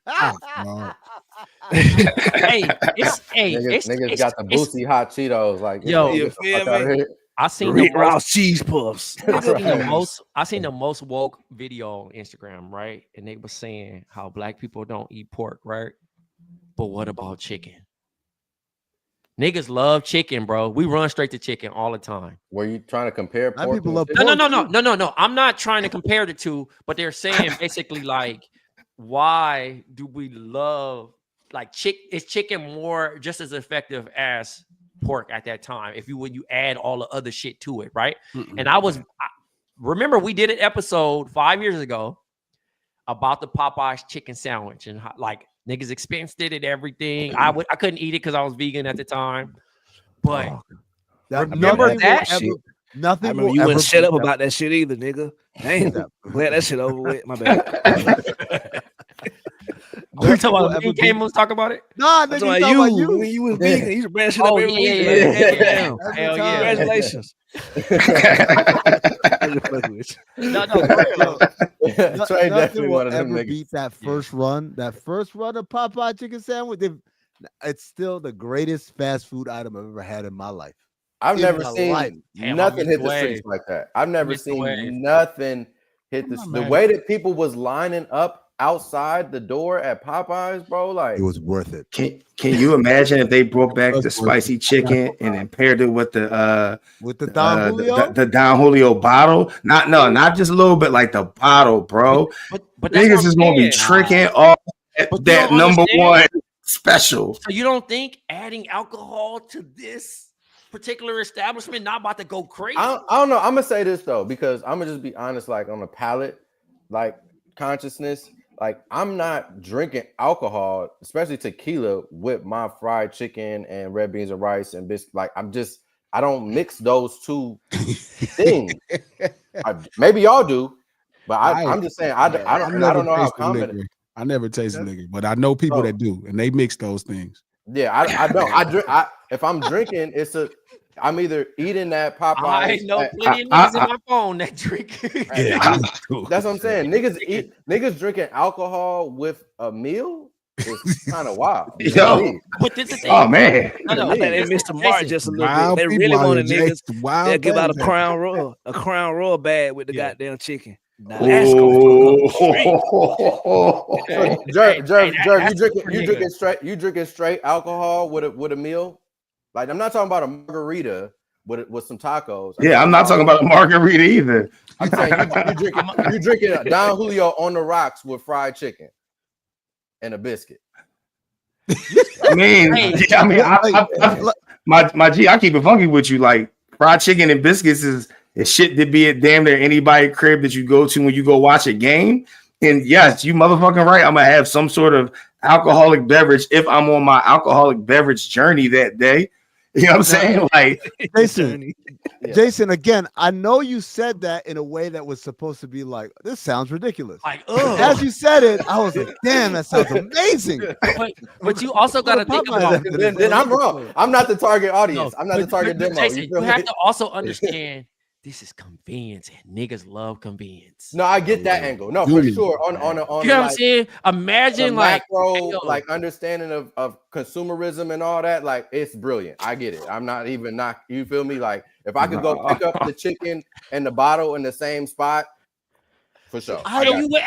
Niggas got the Boosie hot Cheetos. Like, yo, you feel me? I seen Rick Ross cheese puffs. I seen the most woke video on Instagram, right? And they were saying how black people don't eat pork, right? But what about chicken? Niggas love chicken, bro. We run straight to chicken all the time. Were you trying to compare pork? People love pork? No. I'm not trying to compare the two, but they're saying basically like, why do we love like is chicken more just as effective as pork at that time when you add all the other shit to it, right? And I remember we did an episode 5 years ago about the Popeyes chicken sandwich and like niggas expensed it and everything. I couldn't eat it because I was vegan at the time, but remember that shit. Nothing. I remember you wouldn't shut up about that shit either, nigga. Damn, glad that shit over with. My bad. We talking about me and Cam was talking about it. Nah, nigga, you talking about you. When you was vegan, you should brand shit up every week. Yeah. Hell yeah! Congratulations. No, for real. Nothing will ever beat that first run. That first run of Popeye chicken sandwich. It's still the greatest fast food item I've ever had in my life. I've never seen nothing hit the streets like that. I've never seen nothing hit the way that people was lining up outside the door at Popeyes, bro. Like it was worth it. Can you imagine if they brought back the spicy chicken and then paired it with the Don Julio? the Don Julio bottle? Not just a little bit, like the bottle, bro. But niggas is gonna be tricking off that number one special. So you don't think adding alcohol to this particular establishment not about to go crazy? I don't know. I'm gonna say this though, because I'm gonna just be honest, like on the palate, like consciousness, like I'm not drinking alcohol, especially tequila, with my fried chicken and red beans and rice and biscuit. Like I don't mix those two things. Maybe y'all do, but I'm just saying I don't know how confident. I never tasted liquor, but I know people that do, and they mix those things. Yeah, I don't. I drink. If I'm drinking, I'm either eating that Popeyes. I know plenty of niggas in my phone that drink. Yeah, that's what I'm saying. Niggas drinking alcohol with a meal is kind of wild. Yo, but this is oh man, I think they missed the mark just a little bit. They really wanted niggas that give out a Crown Royal bag with the goddamn chicken. Now that's you drinking straight alcohol with a meal? Like I'm not talking about a margarita with some tacos. I'm not talking about a margarita either. I'm saying you drinking a Don Julio on the rocks with fried chicken and a biscuit. My G, I keep it funky with you. Like fried chicken and biscuits is shit to be at damn near anybody crib that you go to when you go watch a game. And yes, you motherfucking right. I'm gonna have some sort of alcoholic beverage if I'm on my alcoholic beverage journey that day. You know what I'm saying? Like Jason, again, I know you said that in a way that was supposed to be like, this sounds ridiculous. Like, as you said it, I was like, damn, that sounds amazing. But you also got to think about then I'm wrong. I'm not the target audience. I'm not the target demo. Jason, you have to also understand this is convenience, and niggas love convenience. No, I get that angle. No, for sure. On you know what I'm saying? Imagine like understanding of consumerism and all that. Like it's brilliant. I get it. I'm not even you feel me? Like if I could go pick up the chicken and the bottle in the same spot, for sure. You with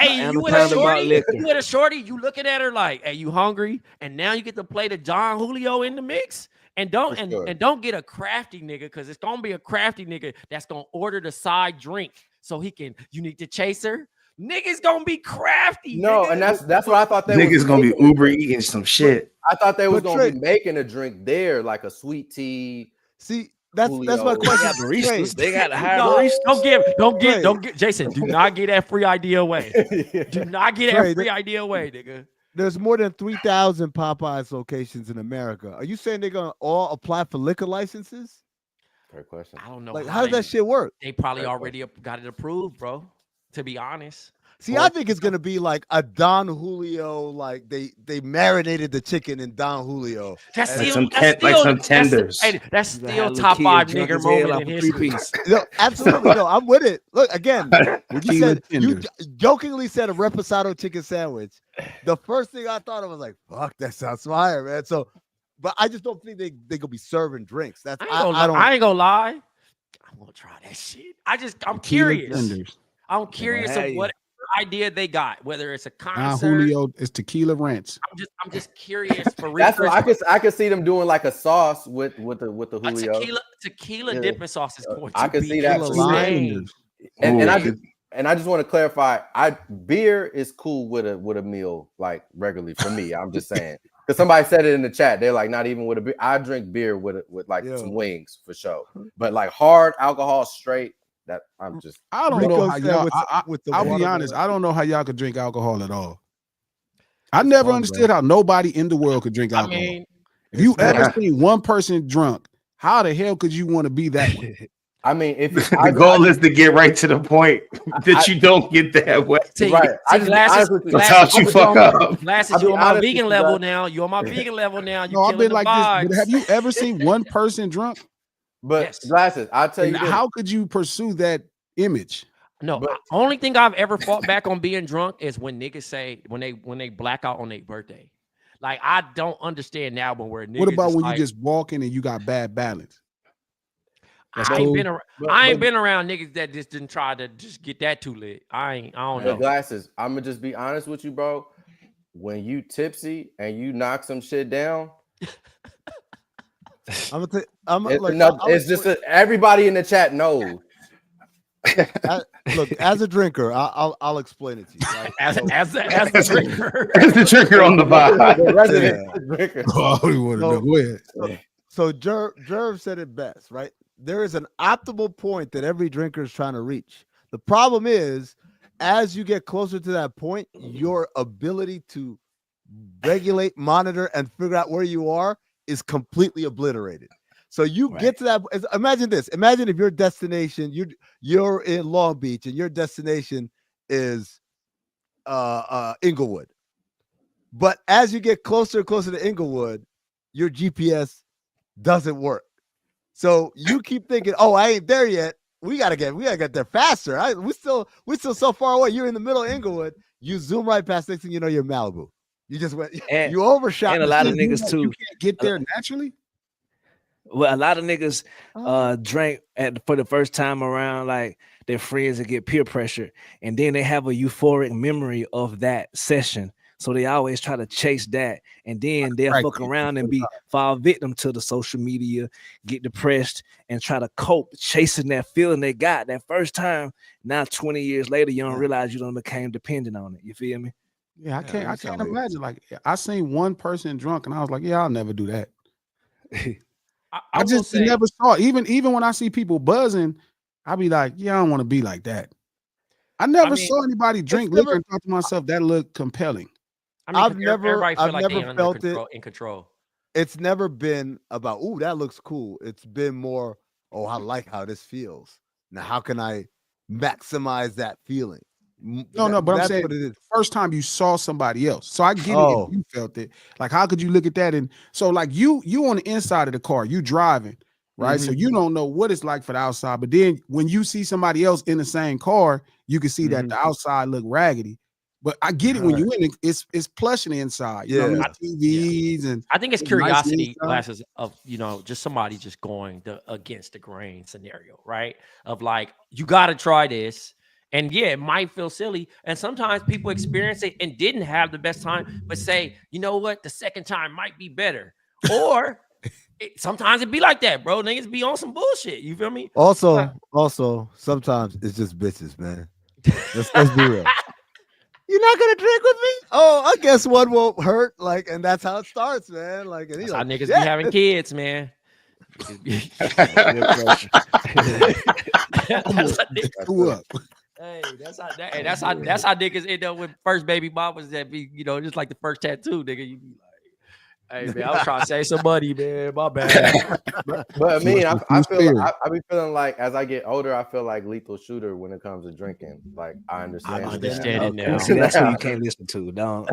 a shorty, you looking at her like, hey, you hungry? And now you get to play the Don Julio in the mix. And don't get a crafty nigga, because it's gonna be a crafty nigga that's gonna order the side drink so he can. You need the chaser. Niggas gonna be crafty. No, nigga. and that's what I thought they niggas gonna be Uber eating some shit. I thought they was gonna be making a drink there, like a sweet tea. See, that's my question. Baristas. They got to hire baristas. Don't get Jason. Do not get that free idea away. Do not get that free idea away, nigga. There's more than 3,000 Popeyes locations in America. Are you saying they're gonna all apply for liquor licenses? Great question. I don't know. Like, how does that shit work? They probably already got it approved, bro. To be honest. See, I think it's gonna be like a Don Julio. Like they marinated the chicken in Don Julio. That's some tenders. That's still top 5 nigger moment in history. No, absolutely no. I'm with it. Look again. When you jokingly said a reposado chicken sandwich, the first thing I thought of was like, "Fuck, that sounds fire, man." So, but I just don't think they gonna be serving drinks. That's I ain't gonna lie. I'm gonna try that shit. I'm curious. I'm curious of what idea they got, whether it's a concert. Julio is tequila ranch. I'm just curious for that's what I could see them doing, like a sauce with the Julio. Tequila dipping sauce is going to I could see that. And I just want to clarify, beer is cool with a meal, like regularly for me. I'm just saying, because somebody said it in the chat. They're like, not even with a beer. I drink beer with like some wings for sure, but like hard alcohol straight. That I'm just. I don't know how said y'all. with the I'll be watermelon. honest. I don't know how y'all could drink alcohol at all. I It's never fun, understood bro. how nobody in the world could drink I alcohol. mean, If you It's ever fun. seen one person drunk, how the hell could you want to be that way? I mean, if you, The goal is to get right to the point that you don't get that way. right, I just be honest with you. Without you fuck up. Glasses, you on my vegan level now. You on my vegan level now. You No, I've killing been the like this. But vibes. have you ever seen one person drunk? But Yes. Glasses, I'll tell And you this. how could you pursue that image? No, But- only thing I've ever fought back on being drunk is when niggas say when they black out on their birthday. Like I don't understand now when we're niggas. What about is when like, you just walking and you got bad balance? That's I ain't cool. been around. I ain't been around niggas that just didn't try to just get that too lit. I don't know. Glasses, I'm gonna just be honest with you, bro. When you tipsy and you knock some shit down, it's just everybody in the chat knows. Look, as a drinker, I'll explain it to you. Right? As a drinker, As the trigger on the vibe. The resident drinker. Oh, I don't want to know. Go ahead. So Jerv said it best, right? There is an optimal point that every drinker is trying to reach. The problem is, as you get closer to that point, your ability to regulate, monitor, and figure out where you are is completely obliterated. So you get to that. Imagine this. Imagine if your destination, you're in Long Beach and your destination is Inglewood. But as you get closer and closer to Inglewood, your GPS doesn't work. So you keep thinking, "Oh, I ain't there yet. We gotta get there faster." We're still so far away. You're in the middle of Inglewood. You zoom right past. Next thing you know, you're Malibu. You just went. You overshot. And a lot of niggas too. You can't get there naturally. Well, a lot of niggas drank for the first time around like their friends and get peer pressure, and then they have a euphoric memory of that session. So they always try to chase that, and then they'll fuck around and fall victim to the social media, get depressed, and try to cope chasing that feeling they got that first time. Now 20 years later, you don't realize you don't became dependent on it. You feel me? Yeah, I can't imagine. Like I seen one person drunk, and I was like, yeah, I'll never do that. I just never saw it. Even when I see people buzzing, I be like, yeah, I don't want to be like that. I never saw anybody drink liquor and thought to myself that looked compelling. I've never felt it in control. It's never been about, ooh, that looks cool. It's been more, oh, I like how this feels. Now, how can I maximize that feeling? No, but I'm saying the first time you saw somebody else. So I get it if you felt it. Like, how could you look at that? And so, like, you on the inside of the car, you driving, right? So you don't know what it's like for the outside. But then when you see somebody else in the same car, you can see that the outside look raggedy. But I get it when you in it, it's plush on the inside. You know what I mean? TVs and I think it's curiosity Glasses of just somebody just going against the grain scenario, right? Of like, you gotta try this. And yeah, it might feel silly. And sometimes people experience it and didn't have the best time, but say, you know what, the second time might be better. Or sometimes it be like that, bro. Niggas be on some bullshit. You feel me? Also, sometimes it's just bitches, man. Let's be real. You're not gonna drink with me? Oh, I guess one won't hurt. Like, and that's how it starts, man. Like, and that's how niggas be having kids, man. Hey, that's how niggas end up with first baby mamas that be, just like the first tattoo, nigga. You be like, hey man, I was trying to save some money, man. My bad. but I mean, I be feeling like as I get older, I feel like Lethal Shooter when it comes to drinking. Like I understand it now. See, that's what you can't listen to, don't.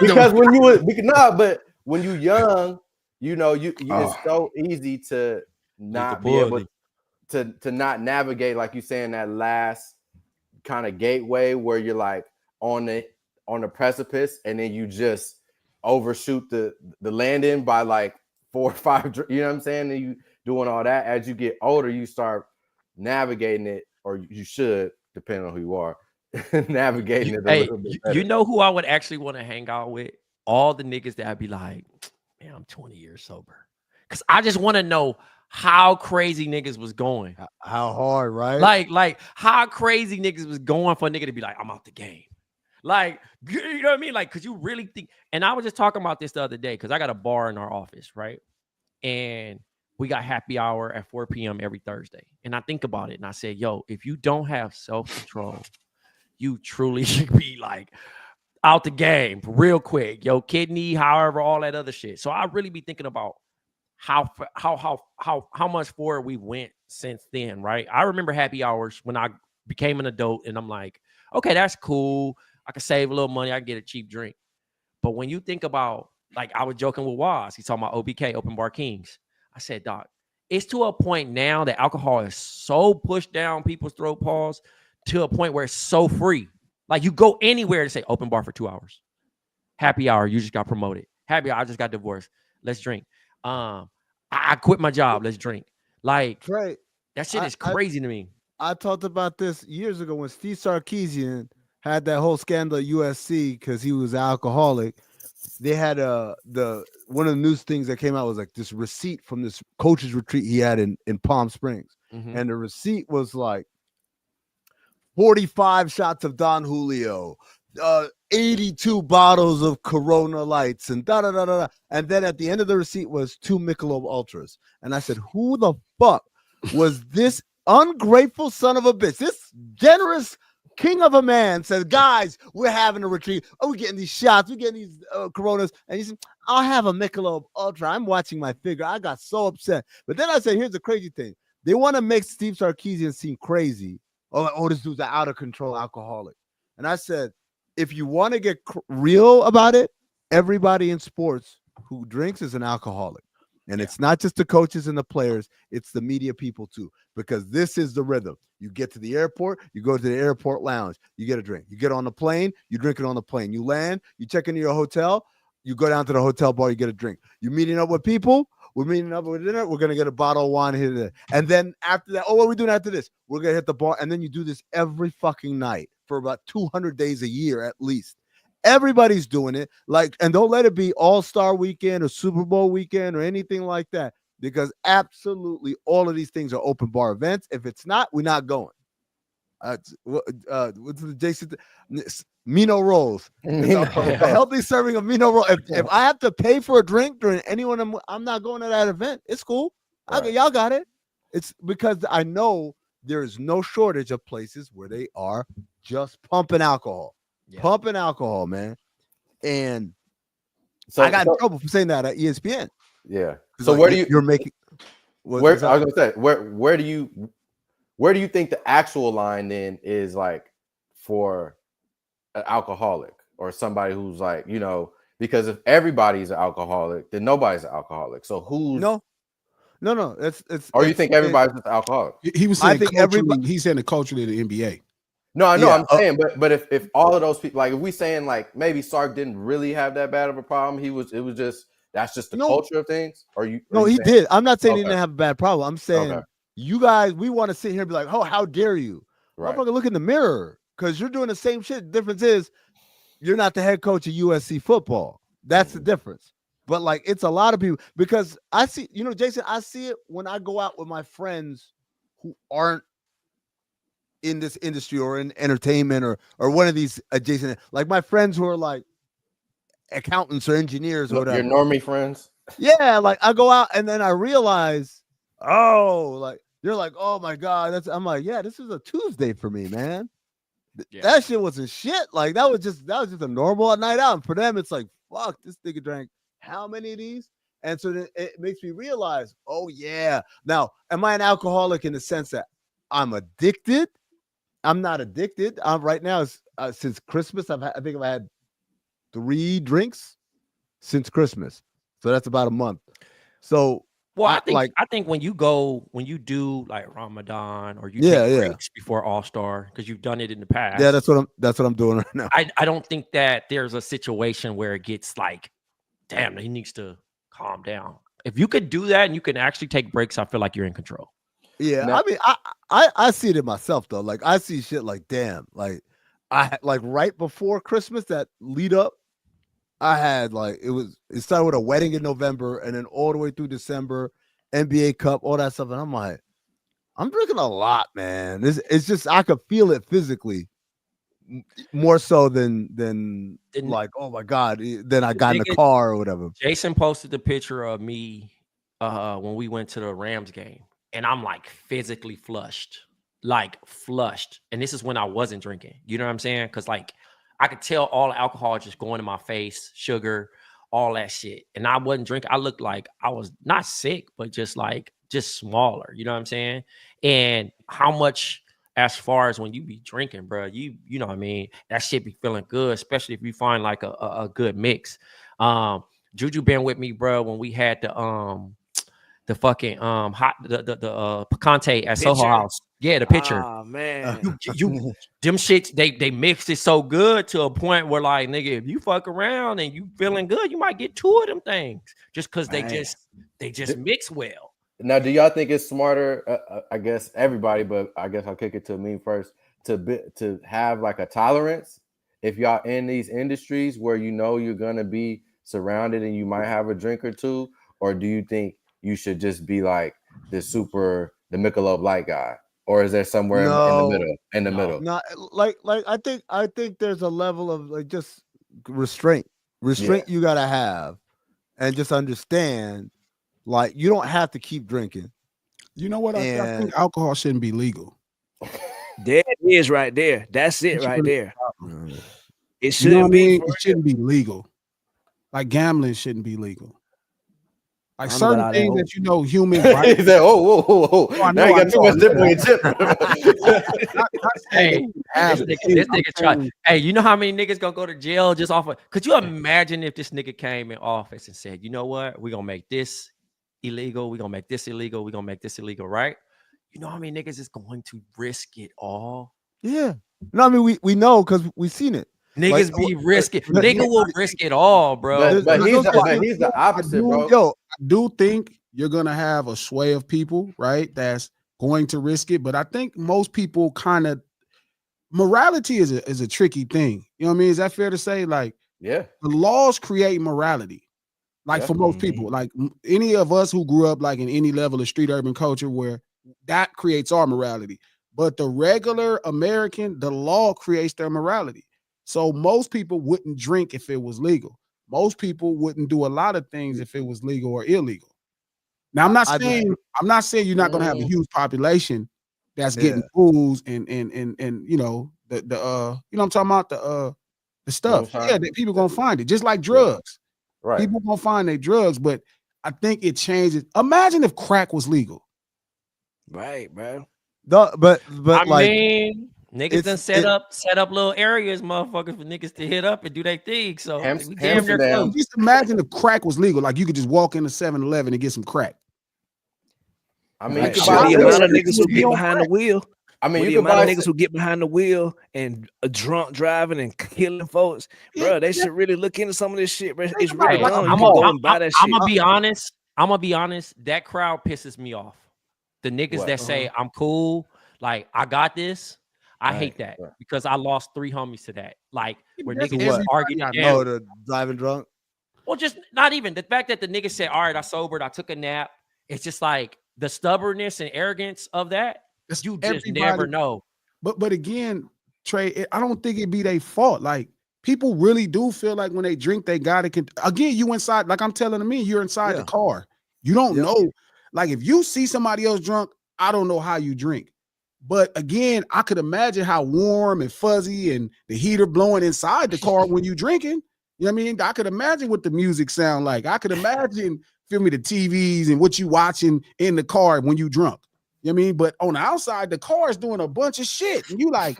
Because but when you young, it's so easy to not be able to not navigate, like you saying, that last kind of gateway where you're like on the precipice, and then you just overshoot the landing by like 4 or 5, you know what I'm saying? And you doing all that. As you get older, you start navigating it, or you should, depending on who you are, navigating it a little bit better. You know who I would actually want to hang out with? All the niggas that I'd be like, man, I'm 20 years sober. Because I just want to know how crazy niggas was going. How hard, right? Like how crazy niggas was going for a nigga to be like, I'm out the game. Like, you know what I mean? Like, cause you really think, and I was just talking about this the other day, because I got a bar in our office, right? And we got happy hour at 4 p.m. every Thursday. And I think about it and I said, yo, if you don't have self-control, you truly should be like out the game real quick. Yo, kidney, however, all that other shit. So I really be thinking about how much forward we went since then, right? I remember happy hours when I became an adult and I'm like, okay, that's cool. I can save a little money. I can get a cheap drink. But when you think about, like, I was joking with Waz, he's talking about OBK, Open Bar Kings. I said, Doc, it's to a point now that alcohol is so pushed down people's throat paws to a point where it's so free. Like, you go anywhere to say open bar for 2 hours. Happy hour, you just got promoted. Happy hour, I just got divorced. Let's drink. I quit my job. Let's drink. Like, Trey, that shit is crazy to me. I talked about this years ago when Steve Sarkisian had that whole scandal at USC because he was an alcoholic. They had one of the news things that came out was like this receipt from this coach's retreat he had in Palm Springs. Mhm. And the receipt was like 45 shots of Don Julio, 82 bottles of Corona Lights, and da da da da. And then at the end of the receipt was 2 Michelob Ultras. And I said, who the fuck was this ungrateful son of a bitch? This generous king of a man said, guys, we're having a retreat. Oh, we're getting these shots. We're getting these Coronas. And he said, I'll have a Michelob Ultra. I'm watching my figure. I got so upset. But then I said, here's the crazy thing. They want to make Steve Sarkisian seem crazy. Oh, this dude's an out of control alcoholic. And I said, if you want to get real about it, everybody in sports who drinks is an alcoholic. And it's not just the coaches and the players, it's the media people too, because this is the rhythm. You get to the airport, you go to the airport lounge, you get a drink. You get on the plane, you drink it on the plane. You land, you check into your hotel, you go down to the hotel bar, you get a drink. You're meeting up with people, we're meeting up with dinner, we're going to get a bottle of wine here. And then after that, what are we doing after this? We're going to hit the bar. And then you do this every fucking night for about 200 days a year at least. Everybody's doing it. Like, and don't let it be All-Star weekend or Super Bowl weekend or anything like that, because absolutely all of these things are open bar events. If it's not, we're not going. What's the Jason? Mino rolls. A healthy serving of Mino roll. If I have to pay for a drink during anyone, I'm not going to that event. It's cool. Right. Y'all got it. It's because I know there is no shortage of places where they are just pumping alcohol. Yeah. Pumping alcohol, man. And so I got in trouble for saying that at ESPN. Yeah. So like, you're making where I was gonna say where do you think the actual line then is, like, for an alcoholic or somebody who's like, you know, because if everybody's an alcoholic, then nobody's an alcoholic. So who's no. Or you think everybody's an alcoholic? He was saying culturally, he's saying the culturally the NBA. No, I know. Yeah. I'm saying, but if all of those people, like, if we saying like maybe Sark didn't really have that bad of a problem, it was just that's just the culture of things. Or you? No, he did. I'm not saying he didn't have a bad problem. I'm saying you guys, we want to sit here and be like, oh, how dare you? Right. Motherfucker, look in the mirror because you're doing the same shit. The difference is you're not the head coach of USC football. That's the difference. But like, it's a lot of people, because I see, you know, Jason, I see it when I go out with my friends who aren't in this industry or in entertainment or one of these adjacent, like my friends who are like accountants or engineers or whatever. Your normie friends. Yeah. Like I go out and then I realize, like they're like, oh my God. I'm like, yeah, this is a Tuesday for me, man. Yeah. That shit wasn't shit. Like that was just a normal night out. And for them, it's like, fuck, this nigga drank how many of these? And so then it makes me realize, oh yeah. Now, am I an alcoholic in the sense that I'm addicted? I'm not addicted. Right now, since Christmas, I think I've had 3 drinks since Christmas. So that's about a month. So, well, I think when you do like Ramadan or you take breaks before All-Star, because you've done it in the past. Yeah, that's what I'm doing right now. I don't think that there's a situation where it gets like, damn, he needs to calm down. If you could do that and you can actually take breaks, I feel like you're in control. Yeah, now, I mean, I see it in myself though. Like I see shit like, damn, like I like right before Christmas, that lead up, I had like it started with a wedding in November and then all the way through December, NBA Cup, all that stuff, and I'm like, I'm drinking a lot, man. It's just I could feel it physically more so than like, oh my God, then I got in the car or whatever. Jason posted the picture of me when we went to the Rams game, and I'm like physically flushed, and this is when I wasn't drinking. You know what I'm saying? Because like I could tell all the alcohol just going in my face, sugar, all that shit, and I wasn't drinking. I looked like I was not sick, but just smaller. You know what I'm saying? And how much, as far as when you be drinking, bro, you know what I mean? That shit be feeling good, especially if you find like a good mix. Juju been with me, bro, when we had the fucking hot the picante at Soho House. Yeah, the pitcher. Oh man. You them shits, they mixed it so good to a point where like, nigga, if you fuck around and you feeling good, you might get 2 of them things just because they just mix well. Now, do y'all think it's smarter? I guess everybody, but I guess I'll kick it to me first to have like a tolerance if y'all in these industries where you know you're gonna be surrounded and you might have a drink or two, or do you think you should just be like the Michelob Light guy, or is there somewhere in the middle? In the middle, not like I think there's a level of like just restraint. You gotta have, and just understand. Like, you don't have to keep drinking. You know what? I think alcohol shouldn't be legal. There it is right there. That's it right there. It shouldn't you know be. It shouldn't be legal. Like gambling shouldn't be legal. Like certain things that you know human rights. He said, whoa. Now you got too much dip on your chip. Hey, this nigga try. Hey, you know how many niggas gonna go to jail just off of? Could you imagine if this nigga came in office and said, you know what, we're gonna make this illegal, we're gonna make this illegal, we're gonna make this illegal, right? You know how many niggas is going to risk it all? Yeah. No, I mean we know because we've seen it. Niggas be risking. Nigga will risk it all, bro. But he's the opposite, bro. Yo, I do think you're gonna have a sway of people, right? That's going to risk it. But I think most people kind of morality is a tricky thing. You know what I mean? Is that fair to say? Like, yeah, the laws create morality. Like for most people, like any of us who grew up like in any level of street urban culture where that creates our morality. But the regular American, the law creates their morality. So most people wouldn't drink if it was legal. Most people wouldn't do a lot of things if it was legal or illegal. Now, I'm not saying you're not going to have a huge population that's getting booze and you know you know what I'm talking about, the stuff. Yeah, that people gonna find it just like drugs. Right, people gonna find their drugs, but I think it changes. Imagine if crack was legal. Right, bro. But I like, mean, niggas done set up little areas, motherfuckers, for niggas to hit up and do their thing. So just imagine if crack was legal. Like you could just walk into 7-Eleven and get some crack. I mean, the amount of niggas who get behind the wheel. I mean, the amount of niggas who get behind the wheel and drunk driving and killing folks, bro. They should really look into some of this shit, bro. It's really dumb. I'm gonna be honest. That crowd pisses me off. The niggas that say I'm cool, like I got this. I hate that because I lost 3 homies to that. Like where niggas just arguing. The driving drunk. Well, just not even the fact that the nigga said, "All right, I sobered. I took a nap." It's just like the stubbornness and arrogance of that. You just never know. But again, Trey, I don't think it'd be their fault. Like people really do feel like when they drink, they got it. Again, you inside, like I'm telling me, you're inside the car. You don't know. Like if you see somebody else drunk, I don't know how you drink. But again, I could imagine how warm and fuzzy and the heater blowing inside the car when you drinking. You know what I mean? I could imagine what the music sound like. I could imagine, feel me, the TVs and what you watching in the car when you drunk. You know what I mean? But on the outside, the car is doing a bunch of shit. And you like,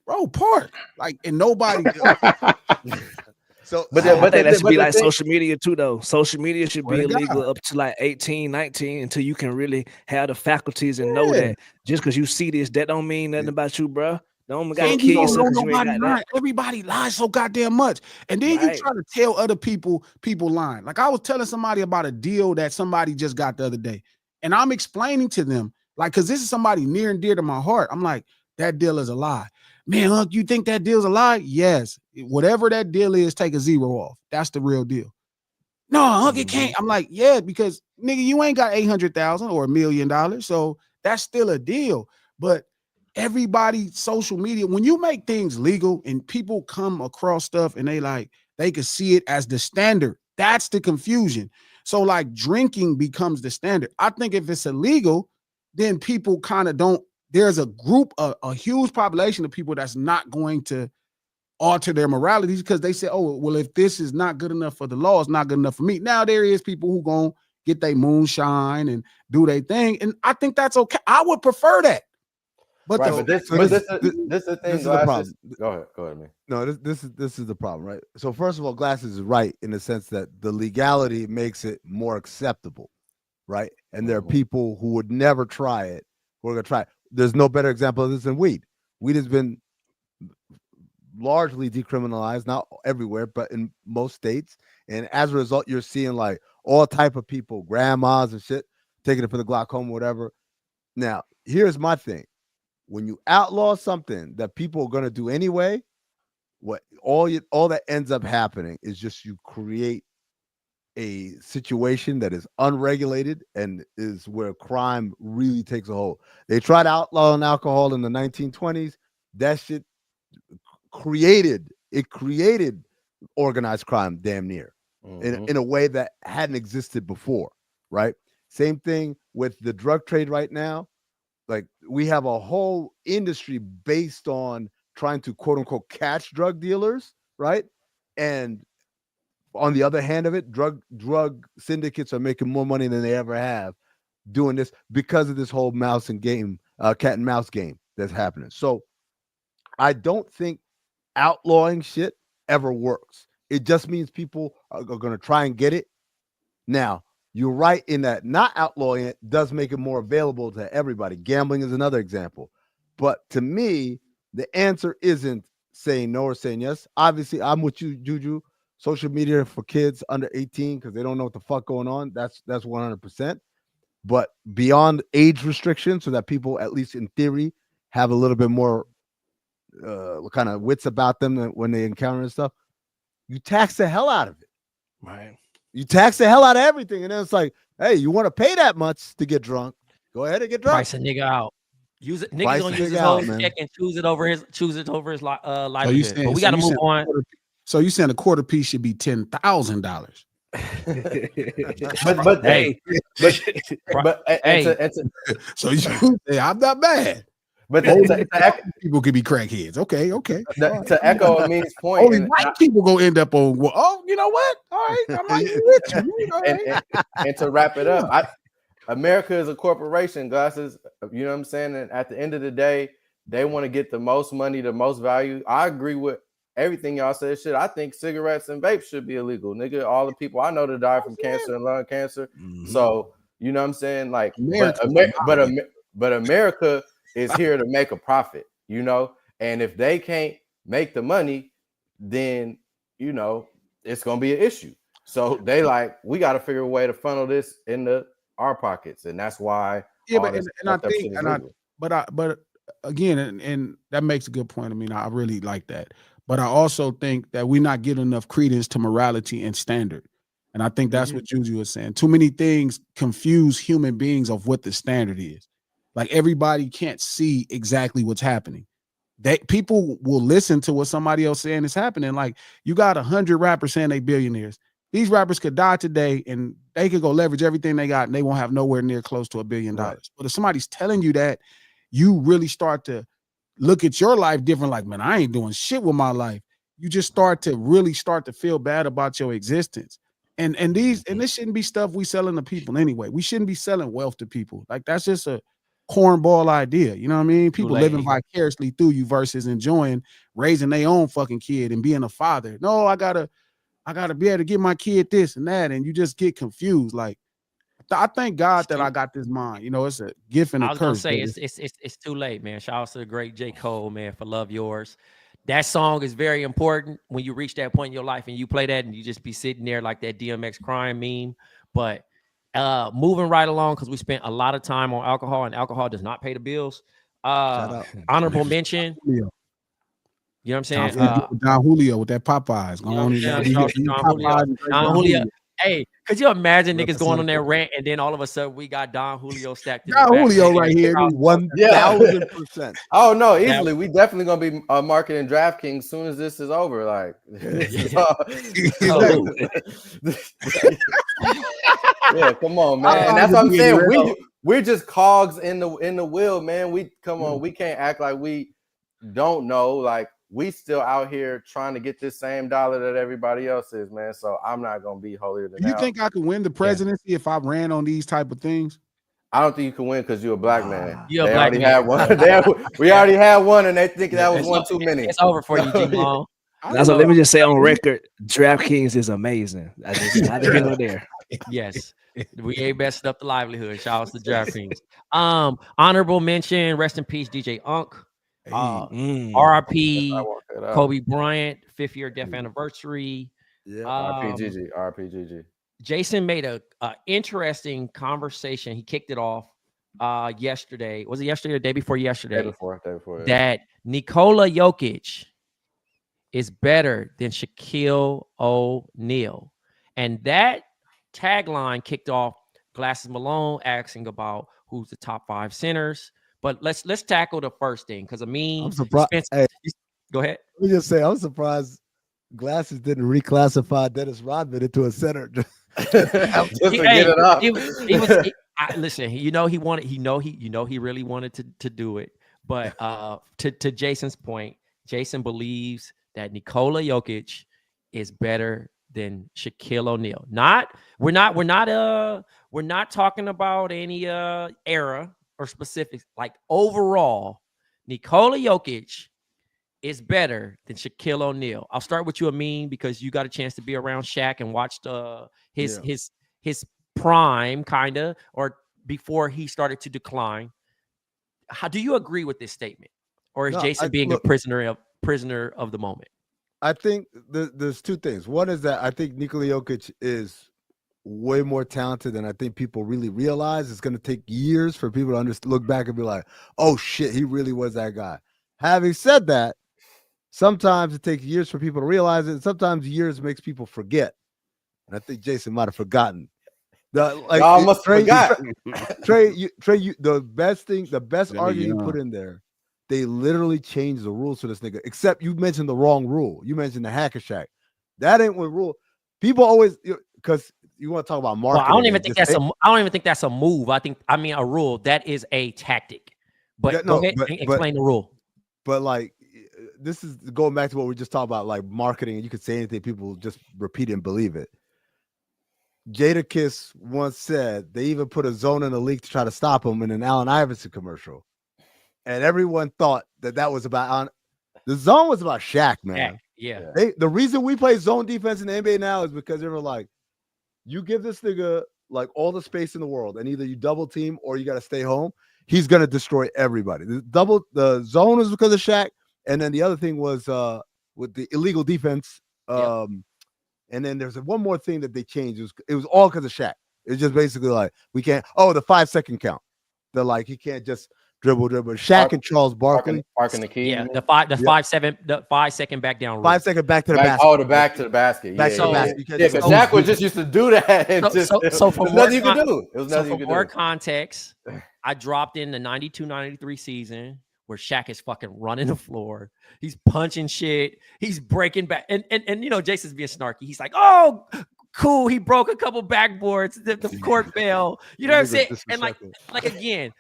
bro, park. Like, and nobody. So, but that should be like social media too, though. Social media should be illegal up to like 18, 19 until you can really have the faculties and know that just because you see this, that don't mean nothing about you, bro. Don't gotta kill yourself. Everybody lies so goddamn much. And then you try to tell other people lying. Like I was telling somebody about a deal that somebody just got the other day. And I'm explaining to them, like, because this is somebody near and dear to my heart. I'm like, that deal is a lie. Man, Unc, you think that deal's a lie? Yes. Whatever that deal is, take a 0 off. That's the real deal. No, Unc, it can't. I'm like, yeah, because nigga, you ain't got 800,000 or $1 million. So that's still a deal. But everybody, social media, when you make things legal and people come across stuff and they can see it as the standard, That's the confusion. So like drinking becomes the standard. I think if it's illegal, then people kind of don't. There's a group, a huge population of people that's not going to alter their moralities because they say, oh, well, if this is not good enough for the law, it's not good enough for me. Now there is people who gonna get their moonshine and do their thing, and I think that's okay. I would prefer that. But right, this is the thing. This is the problem. Go ahead, man. No, this is the problem, right? So first of all, Glasses is right in the sense that the legality makes it more acceptable, right? And there are people who would never try it who are gonna try it. There's no better example of this than weed. Weed has been largely decriminalized, not everywhere, but in most states. And as a result, you're seeing like all type of people, grandmas and shit, taking it for the glaucoma, whatever. Now, here's my thing. When you outlaw something that people are going to do anyway, what all that ends up happening is just you create a situation that is unregulated and is where crime really takes a hold. They tried outlawing alcohol in the 1920s. That shit created organized crime damn near in a way that hadn't existed before, right? Same thing with the drug trade right now. Like we have a whole industry based on trying to quote unquote catch drug dealers, right? And on the other hand of it, drug syndicates are making more money than they ever have doing this because of this whole cat and mouse game that's happening. So I don't think outlawing shit ever works. It just means people are going to try and get it. Now, you're right in that not outlawing it does make it more available to everybody. Gambling is another example. But to me, the answer isn't saying no or saying yes. Obviously, I'm with you, Juju. Social media for kids under 18 because they don't know what the fuck going on. That's 100%. But beyond age restrictions, so that people, at least in theory, have a little bit more kind of wits about them when they encounter stuff, you tax the hell out of it. Right. You tax the hell out of everything. And then it's like, hey, you want to pay that much to get drunk? Go ahead and get drunk. Price a nigga out. Use it. Niggas gonna use his whole check and choose it over his livelihood. But we got to move on. So you saying a quarter piece should be $10,000? but hey, so you say I'm not bad. But people could be crackheads. Okay. To echo Amin's point, only white people gonna end up on. Well, oh, you know what? All right, I might be with you. Right. And to wrap it up, America is a corporation, Glasses. You know what I'm saying? And at the end of the day, they want to get the most money, the most value. I agree with everything y'all said. Shit, I think cigarettes and vapes should be illegal, nigga. All the people I know that died from cancer and lung cancer. So you know what I'm saying? Like, but America is here to make a profit, you know. And if they can't make the money, then you know it's gonna be an issue. So they like, we got to figure a way to funnel this into our pockets, and that's why. Yeah, but again, and that makes a good point. I mean, I really like that, but I also think that we're not giving enough credence to morality and standard, and I think that's what Juju was saying. Too many things confuse human beings of what the standard is. Like everybody can't see exactly what's happening. People will listen to what somebody else saying is happening. Like you got 100 rappers saying they billionaires. These rappers could die today and they could go leverage everything they got and they won't have nowhere near close to $1 billion. Right. But if somebody's telling you that, you really start to look at your life different. Like, man, I ain't doing shit with my life. You just start to feel bad about your existence. And this shouldn't be stuff we selling to people anyway. We shouldn't be selling wealth to people. Like that's just a cornball idea. You know what I mean? People living vicariously through you versus enjoying raising their own fucking kid and being a father. No, I gotta be able to give my kid this and that, and you just get confused. Like, I thank God that I got this mind. You know, it's a gift and a curse. I was gonna say it's too late, man. Shout out to the great J. Cole, man, for Love Yours. That song is very important when you reach that point in your life and you play that and you just be sitting there like that DMX crying meme. But moving right along, because we spent a lot of time on alcohol and alcohol does not pay the bills. Honorable mention. You know what I'm saying? Don Julio with that Popeyes. Don Julio. Hey, could you imagine niggas going on Representative. their rant and then all of a sudden we got Don Julio stacked in Don the back? Julio right here. 1000%. Oh no, easily. We definitely gonna be marketing DraftKings as soon as this is over. Like, yeah, come on, man. And that's what I'm saying. We're just cogs in the wheel, man. We come on. We can't act like we don't know. Like, we still out here trying to get this same dollar that everybody else is, man. So I'm not gonna be holier than thou. You think I could win the presidency if I ran on these type of things? I don't think you can win because you're a black man. You're they a black already man. had one. We already had one, and they think that was one too many. It's over for you, G-Long. That's what. Let me just say on record, DraftKings is amazing. I just got to go there. Yes, we ain't messing up the livelihood. Shout out to DraftKings. Honorable mention. Rest in peace, DJ Unk. RIP Kobe Bryant, 5th year death anniversary. Yeah. RPGG. Jason made a interesting conversation. He kicked it off yesterday. Was it yesterday or the day before yesterday? Day before, yeah. That Nikola Jokic is better than Shaquille O'Neal. And that tagline kicked off Glasses Malone asking about who's the top 5 centers. But let's tackle the first thing, because I'm surprised. Hey, go ahead. Let me just say, I'm surprised Glasses didn't reclassify Dennis Rodman into a center. Just to get it up. Listen, he really wanted to do it. But to Jason's point, Jason believes that Nikola Jokic is better than Shaquille O'Neal. We're not talking about any era or specifics. Like, overall, Nikola Jokic is better than Shaquille O'Neal. I'll start with you, Amin, because you got a chance to be around Shaq and watched his prime, kind of, or before he started to decline. How do you agree with this statement, or is Jason being a prisoner of the moment? I think there's two things. One is that I think Nikola Jokic is way more talented than I think people really realize. It's going to take years for people to look back and be like, oh shit, he really was that guy. Having said that, sometimes it takes years for people to realize it. And sometimes years makes people forget. And I think Jason might have forgotten. Y'all must have forgotten. Trey, the best argument you put in there, they literally changed the rules for this nigga. Except you mentioned the wrong rule. You mentioned the Hacker Shack. That ain't what rule. People always, because you want to talk about marketing. Well, I don't even think that's a move. I mean a rule. That is a tactic. But go ahead and explain the rule. But like, this is going back to what we just talked about, like marketing, and you could say anything, people just repeat it and believe it. Jadakiss once said they even put a zone in the league to try to stop him in an Allen Iverson commercial. And everyone thought that was about the zone was about Shaq, man. Yeah. The reason we play zone defense in the NBA now is because they were like, you give this nigga like all the space in the world, and either you double team or you got to stay home. He's gonna destroy everybody. The zone is because of Shaq, and then the other thing was with the illegal defense. And then there's one more thing that they changed. It was all because of Shaq. It's just basically like we can't. Oh, the 5-second count. They're like he can't just dribble. Shaq and Charles Barkley parking the key. Yeah, the 5 second back down rule. 5 second back to the basket. Oh, the back to the basket. Back to the basket. Yeah, because Shaq was just used to do that. So for nothing you could do. It was nothing you could do. For more context, I dropped in the 92-93 season where Shaq is fucking running the floor. He's punching shit. He's breaking back. And you know, Jason's being snarky. He's like, oh, cool. He broke a couple backboards. The court fell. You know what I'm saying? And like again,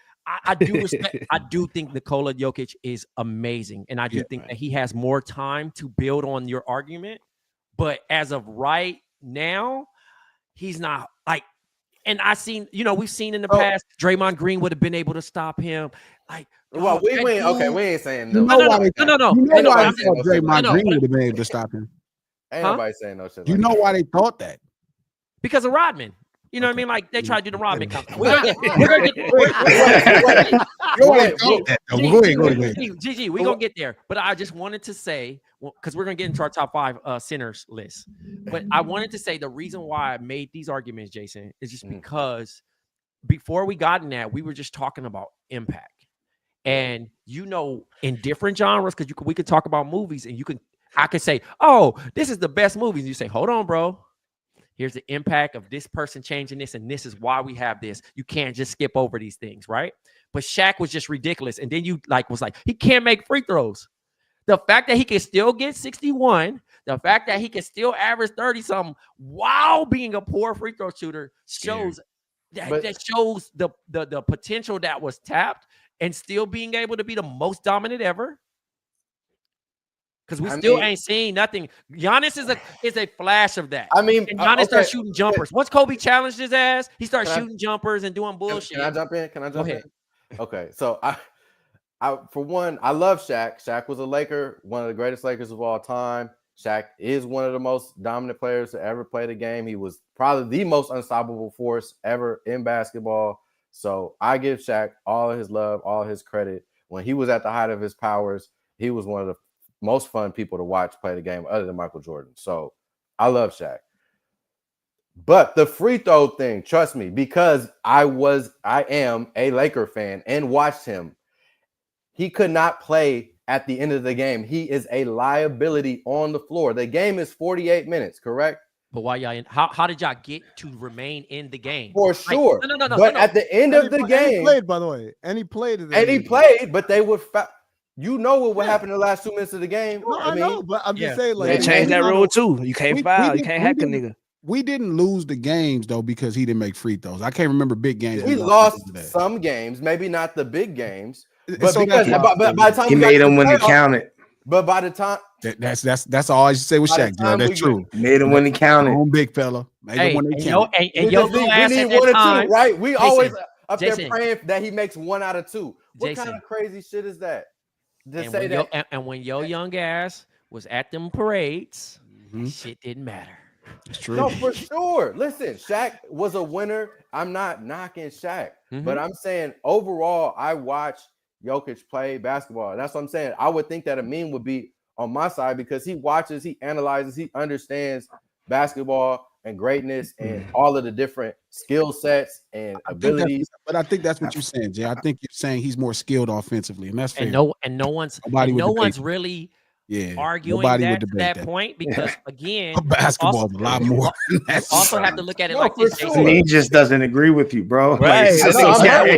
I do respect. I do think Nikola Jokic is amazing, and I do think that he has more time to build on your argument. But as of right now, he's not like. And we've seen in the past, Draymond Green would have been able to stop him. Like, well, we ain't saying no. No. You know why they thought Draymond Green would have been able to stop him? Ain't nobody saying no shit. You know why they thought that? Because of Rodman. You know what I mean? Like they try to do the Rodman company. We're gonna get there. But I just wanted to say, because we're gonna get into our top 5 centers list. But I wanted to say the reason why I made these arguments, Jason, is just because before we got in that, we were just talking about impact. And in different genres, because we could talk about movies, and I could say, oh, this is the best movies. You say, hold on, bro. Here's the impact of this person changing this, and this is why we have this. You can't just skip over these things, right? But Shaq was just ridiculous. And then you was like, he can't make free throws. The fact that he can still get 61, the fact that he can still average 30-something while being a poor free throw shooter shows that shows the potential that was tapped and still being able to be the most dominant ever. Because we still ain't seeing nothing. Giannis is a flash of that. I mean, and Giannis starts shooting jumpers. Once Kobe challenged his ass, he starts shooting jumpers and doing bullshit. Can I jump in? Go ahead. Okay, so I for one, I love Shaq. Shaq was a Laker, one of the greatest Lakers of all time. Shaq is one of the most dominant players to ever play the game. He was probably the most unstoppable force ever in basketball. So I give Shaq all of his love, all his credit. When he was at the height of his powers, he was one of the most fun people to watch play the game other than Michael Jordan. So I love Shaq. But the free throw thing, trust me, because I am a Laker fan and watched him. He could not play at the end of the game. He is a liability on the floor. The game is 48 minutes, correct? But why y'all? How did y'all get to remain in the game? For sure. No. But at the end of the game, he played, by the way, and he played. But they would. You know what would happen in the last 2 minutes of the game? No, I know, but I'm just saying, like they changed that rule too. You can't foul. You can't hack a nigga. We didn't lose the games though because he didn't make free throws. I can't remember big games. We lost some games, maybe not the big games, but so because by the time he made them when he counted. But by the time that's all I should say with Shaq, Joe. That's true. Made him when he counted. Home big fella. Made him when he counted. We need 1 or 2, right? We always up there praying that he makes 1 out of 2. What kind of crazy shit is that? And when your young ass was at them parades, shit didn't matter. It's true. No, for sure. Listen, Shaq was a winner. I'm not knocking Shaq, but I'm saying overall, I watched Jokic play basketball. That's what I'm saying. I would think that Amin would be on my side because he watches, he analyzes, he understands basketball and greatness and all of the different skill sets and abilities. But I think that's what you're saying, Jay. I think you're saying he's more skilled offensively, and that's fair. And no one's really arguing that point because again, basketball is a lot more. Also have to look at it like this. He just doesn't agree with you, bro. Right.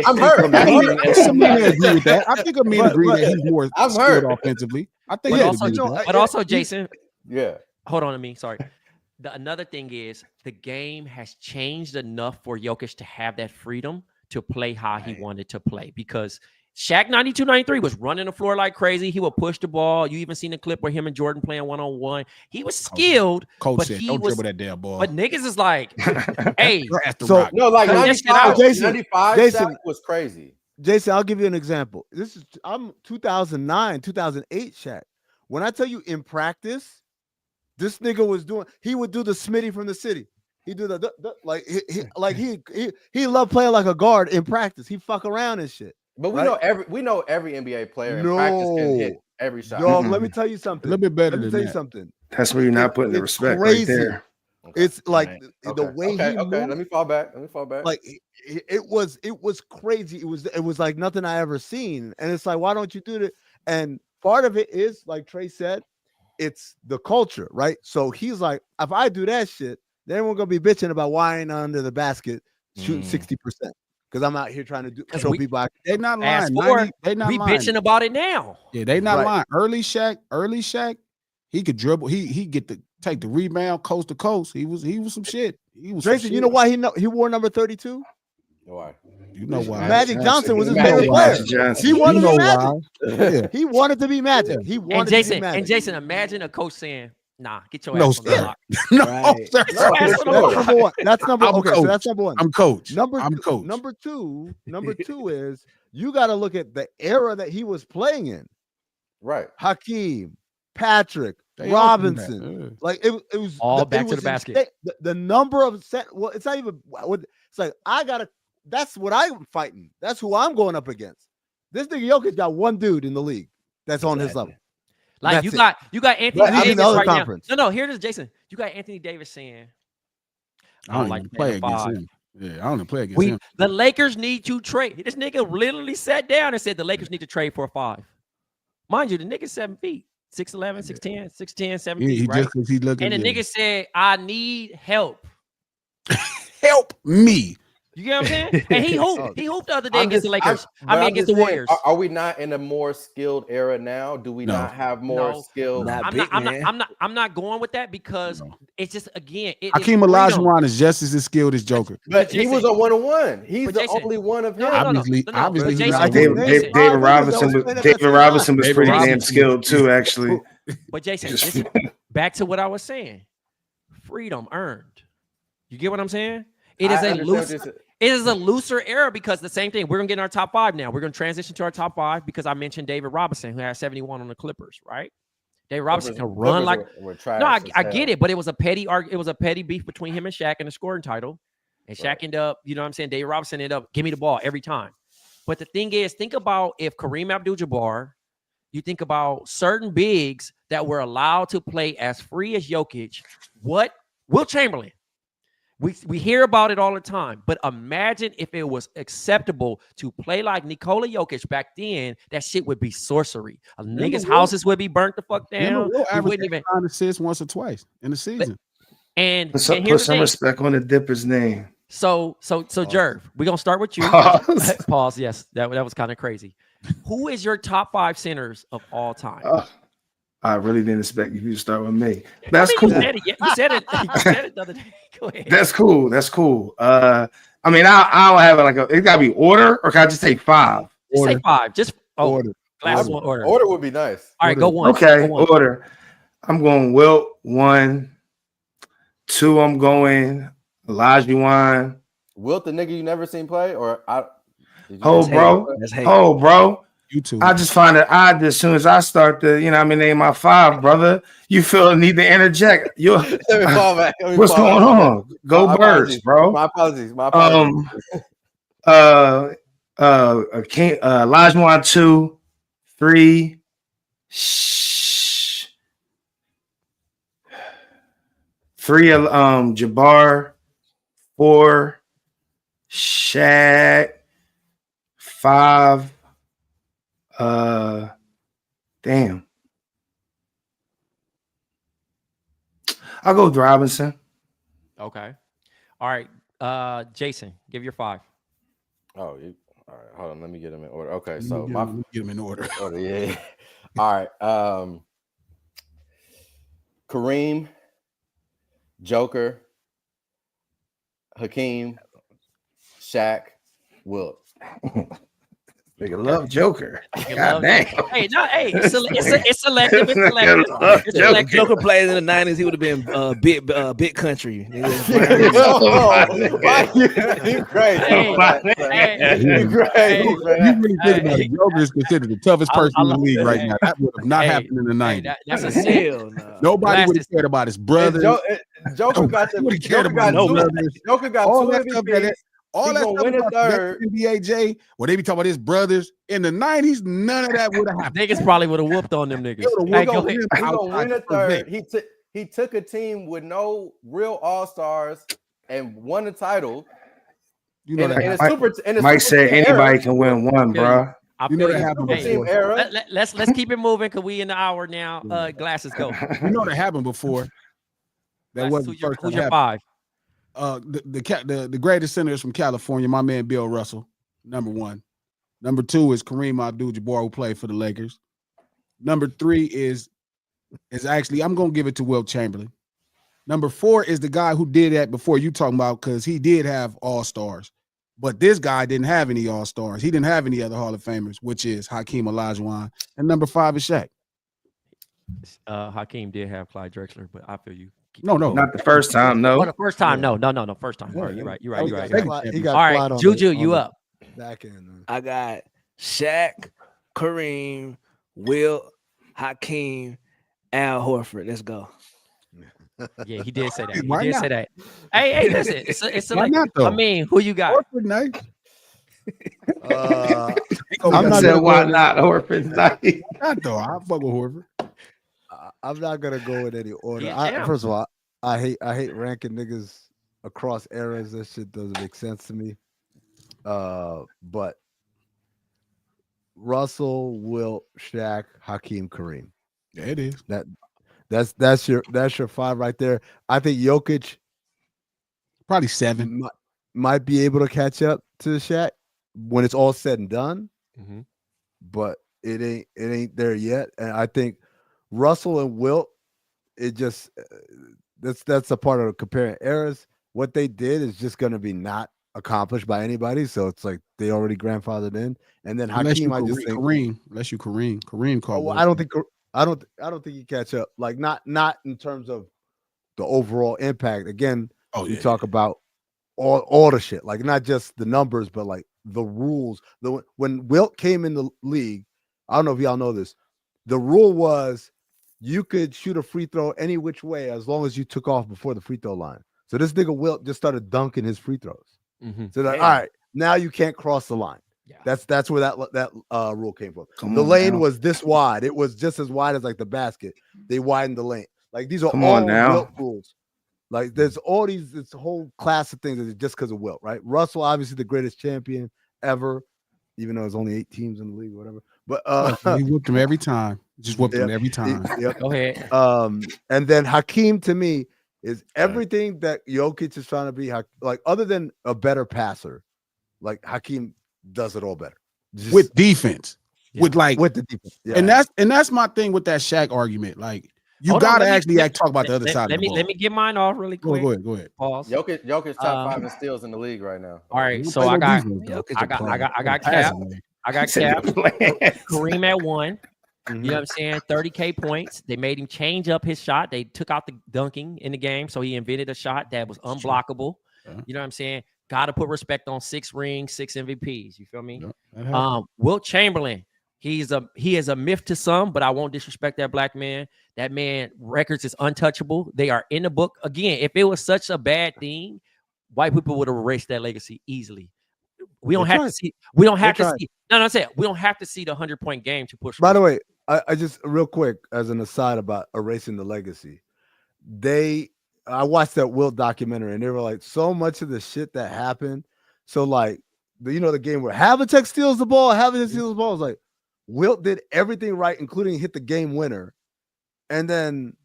I'm hurt. I agree with that. I think Amin agree that he's more skilled offensively. I think but also Jason. Yeah. Hold on to me. Sorry. Another thing is the game has changed enough for Jokic to have that freedom to play how he wanted to play because Shaq 92-93 was running the floor like crazy. He would push the ball. You even seen the clip where him and Jordan playing one-on-one. He was skilled. Coach said, don't dribble that damn ball. But niggas is like, hey. So, no, like 95, Shaq was crazy. Jason, I'll give you an example. I'm 2009, 2008 Shaq. When I tell you in practice, this nigga he would do the Smitty from the city. He do he loved playing like a guard in practice. He fuck around and shit. But we know every NBA player in practice can hit every shot. Dog, let me tell you something. A little bit better Let me tell you something. That's where you're not putting the respect right there. Okay. It's like the way he moved. Let me fall back. Like it was crazy. It was like nothing I ever seen. And it's like, why don't you do that? And part of it is like Trey said, it's the culture, right? So he's like, if I do that shit, then everyone's gonna be bitching about why I ain't under the basket shooting 60%. Because I'm out here trying to show people. They're not lying. They not we lying. bitching about it now. Yeah, they not lying. Early Shaq, he could dribble. He get take the rebound coast to coast. He was some shit. He was. Jason, you know why he wore number 32? Why? You know why? Magic Johnson was his favorite player. He wanted to be Magic. He wanted to be Magic. He wanted to be Magic. And Jason, imagine a coach saying, "Nah, get your ass on the block." That's number one. Okay, so that's number one. I'm coach. I'm coach. Number two is you got to look at the era that he was playing in. Right. Hakeem, Patrick, Robinson. Like it was all back to the basket. The number of it's not even. It's like that's what I'm fighting. That's who I'm going up against. This nigga Jokic got one dude in the league that's on his level. Like you got Anthony Davis right conference. Now. No, here it is, Jason. You got Anthony Davis saying, "I don't like to play against him." Yeah, I don't play against him. The Lakers need to trade. This nigga literally sat down and said the Lakers need to trade for a 5. Mind you, the nigga's 7 feet, 6'11", 6'10", 6'10", 7 feet, right? Just he's looking. And the nigga said, "I need help." Help me. You get what I'm saying? And he hooped. He hooped the other day I'm against just- the Lakers. but I'm against just the saying, Warriors. Are we not in a more skilled era now? Do we No. not have more No. skilled? Not I'm big, not, man. I'm not going with that because No. it's just again. Hakeem Olajuwon is just as skilled as Joker. But he was a 1-on-1. He's But the Jason- only one of him. No, Obviously, but obviously, Jason, he's not David- good. Jason- David Robinson was David pretty damn Robinson. skilled too, actually. But Jason, this is back to what I was saying. Freedom earned. You get what I'm saying? It is I a understand loose. what you're saying. It is a looser era because the same thing. We're gonna get in our top 5 now. We're gonna transition to our top 5 because I mentioned David Robinson, who has 71 on the Clippers, right? David Robinson can run like. Were trash No, as I hell. get it, but it was a petty beef between him and Shaq in the scoring title, and Shaq ended up, you know what I'm saying? David Robinson ended up give me the ball every time. But the thing is, think about if Kareem Abdul-Jabbar, you think about certain bigs that were allowed to play as free as Jokic. What Will Chamberlain? We hear about it all the time, but imagine if it was acceptable to play like Nikola Jokic back then. That shit would be sorcery. Niggas' houses would be burnt the fuck down. We Average wouldn't even. 9 assists once or twice in the season. And Put here's the some thing. respect on the Dipper's name. So, Jerv, we're gonna start with you. Pause. Pause. Yes, that was kind of crazy. Who is your top 5 centers of all time? I really didn't expect you to start with me. That's cool. You said it. You said it. You said it the other day. Go ahead. That's cool. That's cool. I mean, I don't have it like it gotta be order, or can I just take 5? Just say 5. Just Order. last one order. Order would be nice. All right, go 1. Okay, Go 1. order. I'm going Wilt 1, 2. I'm going Olajuwon. Wilt, the nigga you never seen play, or I? Oh, bro. That's hate. Oh, bro. You too. I just find it odd as soon as I start to, name my 5, brother. You feel the need to interject. Let me fall back. What's going on? Go My Birds, apologies. bro. My apologies. My apologies. Olajuwon 2, 3. 3 Jabbar, 4 Shaq, 5 damn. I'll go with Robinson. Okay. All right. Jason, give your 5. Oh, all right. Hold on. Let me get them in order. Okay, Let so me my get them in order. order. Yeah. All right. Kareem, Joker, Hakeem, Shaq, Wilt. Nigga love Joker. You God love damn. Hey, no, hey, it's selective. It's selective. Nigga It's selective. Joker played in the 90s, he would have been big country. You crazy. Hey, You crazy, You man. really think about it. Joker is considered the toughest person in the league right hey, now. That would have not hey, happened in the 90s. That's a sin. Hell no. Nobody would have Glasses. cared about his brothers. Joker got the Nobody cared Joker got about his two. brothers. Joker got All 2 that stuff that MVPs. All He that gonna stuff win a about third. NBA, Jay, where they be talking about his brothers in the 90s, none of that would have happened. Niggas probably would have whooped on them niggas. They would've Hey, whooped go on ahead. him He gonna outside win a the first third. day. He took a team with no real all-stars and won a title. You know In that a happened. super in a Mike super said team anybody era. can win one, bro. I You know feel that you. happened Super team before. era. Let's keep it moving because we in the hour now. Glasses go. You know that happened before. That Glasses, wasn't the first who's time your it 5? happened. The greatest center is from California. My man Bill Russell, number 1. Number 2 is Kareem Abdul-Jabbar, who played for the Lakers. Number 3 is actually, I'm gonna give it to Wilt Chamberlain. Number 4 is the guy who did that before you talking about, because he did have all-stars. But this guy didn't have any all-stars. He didn't have any other Hall of Famers, which is Hakeem Olajuwon. And number 5 is Shaq. Hakeem did have Clyde Drexler, but I feel you. No. Not the first time, Oh, no. the first time. No. First time. All right, you're right. You're right. He You're got right. Clyde- he got All Clyde right, on Juju, the- you on up? the Back end. I got Shaq, Kareem, Will, Hakeem, Al Horford. Let's go. Yeah, he did say that. He Why did not? say that. Hey, listen. It's Why like, not, though? I mean, who you got? Horford, nice. I'm I'm not said, gonna why go- not? Orphan's nice. Not though. I fuck with Horford. I'm not gonna go in any order. Yeah, damn. First of all, I hate ranking niggas across eras. That shit doesn't make sense to me. But Russell, Wilt, Shaq, Hakeem, Kareem. Yeah, it is. That's your 5 right there. I think Jokic Probably 7. Might be able to catch up to Shaq when it's all said and done, but it ain't there yet. And I think Russell and Wilt, it just that's a part of comparing eras. What they did is just going to be not accomplished by anybody, so it's like they already grandfathered in. And then Hakeem, I just think Kareem caught. I don't think he catch up. Like not in terms of the overall impact. Again, you talk about all the shit, like not just the numbers, but like the rules. When Wilt came in the league, I don't know if y'all know this. The rule was you could shoot a free throw any which way as long as you took off before the free throw line. So this nigga Wilt just started dunking his free throws. So that, all right, now you can't cross the line. Yeah. That's where that rule came from. The lane was this wide. It was just as wide as like the basket. They widened the lane. Like these are all Wilt rules. Like there's all this whole class of things that is just because of Wilt, right? Russell, obviously the greatest champion ever, even though there's only 8 teams in the league or whatever. But he whooped him every time. Just whooped him every time. Go ahead. And then Hakeem to me is everything that Jokic is trying to be, like other than a better passer, like Hakeem does it all better. Just, with defense. With the defense. And that's my thing with that Shaq argument. Like you gotta talk about the other side of the ball. Let me get mine off really quick. Go ahead. Pause. Jokic top 5 in steals in the league right now. All right, so I got Cap. I got Cap. Kareem at 1. You know what I'm saying? 30K points. They made him change up his shot. They took out the dunking in the game, so he invented a shot that was unblockable. You know what I'm saying? Got to put respect on 6 rings, 6 MVPs. You feel me? Wilt Chamberlain. He is a myth to some, but I won't disrespect that black man. That man records is untouchable. They are in the book. Again, if it was such a bad thing, white people would have erased that legacy easily. We don't have to see. We don't have to see. No, I'm saying we don't have to see the 100-point game to push. By the way, I just real quick as an aside about erasing the legacy. I watched that Wilt documentary and they were like, so much of the shit that happened. So like the game where Havlicek steals the ball, I was like, Wilt did everything right, including hit the game winner. And then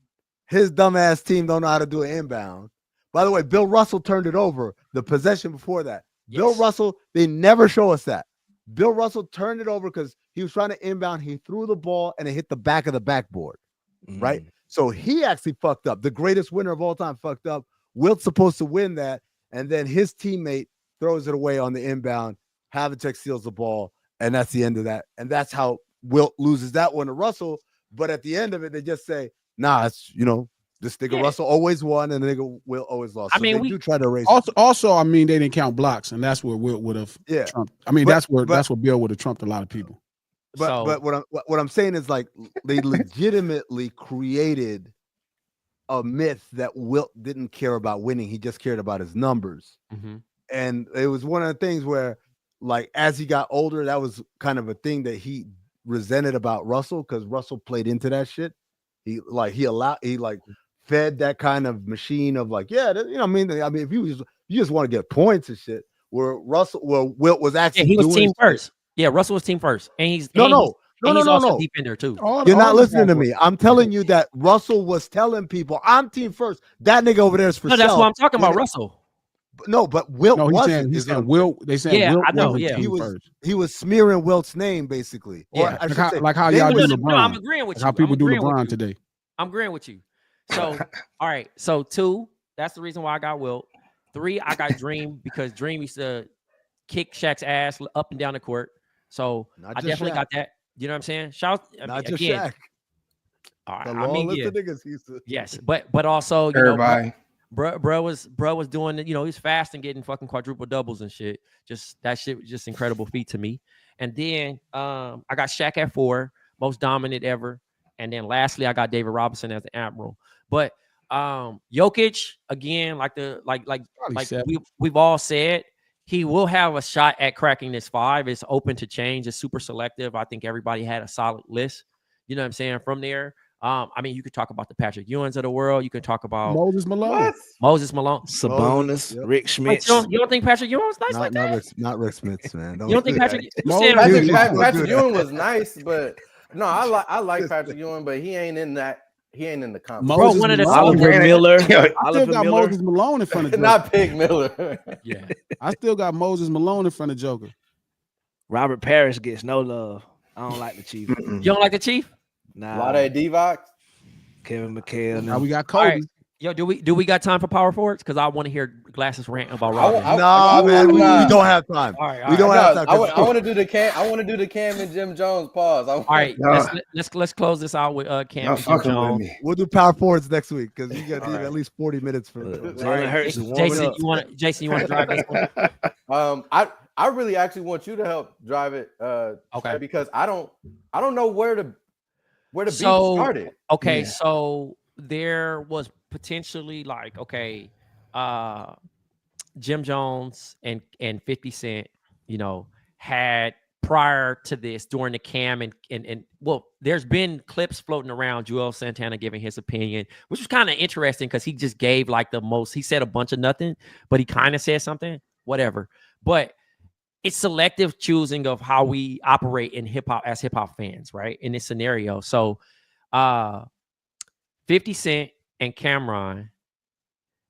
his dumbass team don't know how to do an inbound. By the way, Bill Russell turned it over the possession before that. Yes. Bill Russell, they never show us that. Bill Russell turned it over because he was trying to inbound. He threw the ball and it hit the back of the backboard, right? So he actually fucked up. The greatest winner of all time fucked up. Wilt's supposed to win that. And then his teammate throws it away on the inbound. Havlicek steals the ball. And that's the end of that. And that's how Wilt loses that one to Russell. But at the end of it, they just say, nah, it's, this nigga Russell always won and the nigga Wilt always lost. So they do try to erase also, I mean, they didn't count blocks, and that's where Wilt would have trumped. I mean, that's where Bill would have trumped a lot of people. But what I'm saying is like they legitimately created a myth that Wilt didn't care about winning. He just cared about his numbers. And it was one of the things where, like, as he got older, that was kind of a thing that he resented about Russell because Russell played into that shit. He fed that kind of machine of like, I mean, if you just want to get points and shit, where Wilt was actually he was team first. Yeah, Russell was team first, and he's also a defender too. You're not listening to me. I'm telling you that Russell was telling people, "I'm team first." That nigga over there is for. No, that's what I'm talking about, Russell. No, but Wilt wasn't. He's saying Wilt. They saying Wilt. I know. He was smearing Wilt's name basically. Yeah, like how y'all do LeBron. No, I'm agreeing with you. How people do LeBron today. I'm agreeing with you. So, all right. So 2, that's the reason why I got Wilt. 3, I got Dream because Dream used to kick Shaq's ass up and down the court. So I definitely got that. You know what I'm saying? Not just Shaq. All right. I mean, niggas used to. Yes, but also everybody. Bro was doing he was fast and getting fucking quadruple doubles and shit. Just that shit was just incredible feat to me. And then I got Shaq at 4, most dominant ever. And then lastly, I got David Robinson as the admiral. But Jokic again, we've all said, he will have a shot at cracking this 5. It's open to change. It's super selective. I think everybody had a solid list. You know what I'm saying? From there. I mean, you could talk about the Patrick Ewings of the world. You could talk about Moses Malone, Sabonis, Rick Schmitz. You don't think Patrick Ewing was nice like that? Not Rick Smith, man. You don't think Patrick? Patrick Ewing was nice, but no, I like Patrick Ewing, but he ain't in that. he ain't in the conversation. Bro, Moses one of the Malone. songs. Oliver Miller. I still Oliver got Miller. Moses Malone in front of Joker. Not Pig Miller. Yeah. I still got Moses Malone in front of Joker. Robert Parrish gets no love. I don't like the Chief. You don't like the Chief? Nah. Lade Divox. Kevin McHale. Now we got All Kobe. right. Yo, do we got time for power forwards? Because I want to hear Glasses rant about I- Robert. I- No, man, we nah. don't have time. All right, all We right. don't have No, time. I want to do the Cam. I want to do the Cam and Jim Jones pause. All right, Nah. let's close this out with Cam Y'all and Jim fucking with Jones. me. We'll do power forwards next week because you got All right. at least 40 minutes for. Jalen Hurts is warming Jason, up. Jason, you want to drive this one? I really actually want you to help drive it. Okay. Because I don't know where the beef So- started. Okay, Yeah. so there was potentially like, okay, Jim Jones and 50 Cent, you know, had prior to this during the Cam and well, there's been clips floating around Joel Santana giving his opinion, which was kind of interesting because he just gave like the most, he said a bunch of nothing, but he kind of said something, whatever. But it's selective choosing of how we operate in hip hop as hip hop fans, right? In this scenario. So 50 Cent and Cameron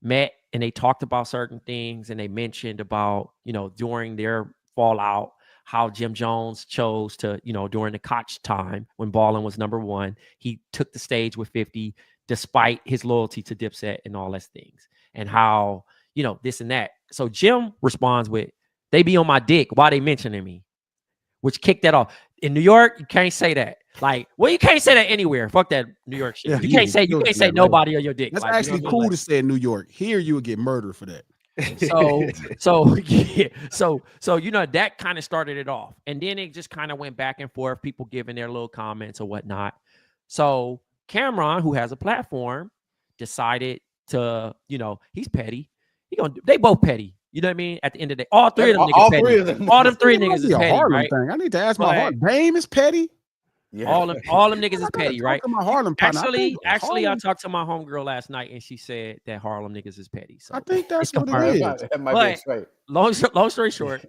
met and they talked about certain things and they mentioned about, you know, during their fallout, how Jim Jones chose to, you know, during the Koch time when Ballin was number one, he took the stage with 50 despite his loyalty to Dipset and all those things and how, you know, this and that. So Jim responds with, they be on my dick. Why they mentioning me? Which kicked that off. In New York, you can't say that. Like, well, you can't say that anywhere. Fuck that New York shit. Yeah, you you can't say killed that, right? nobody on your dick. That's Like, you know actually what I mean? cool Like, to say in New York. Here, you would get murdered for that. so you know that kind of started it off, and then it just kind of went back and forth. People giving their little comments or whatnot. So Cameron, who has a platform, decided to, you know, he's petty. They both petty. You know what I mean? At the end of the day, all three of them niggas All petty. three of them. All them three It might niggas be is a petty, Harlem right? thing. I need to ask my But- Harlem. Dame is petty. Yeah. All them niggas is I gotta petty, talk right? to my Harlem partner. Actually, I Harlem- talked to my homegirl last night, and she said that Harlem niggas is petty. So I think that's it's what it confirmed. is. That might be But- straight. long story short,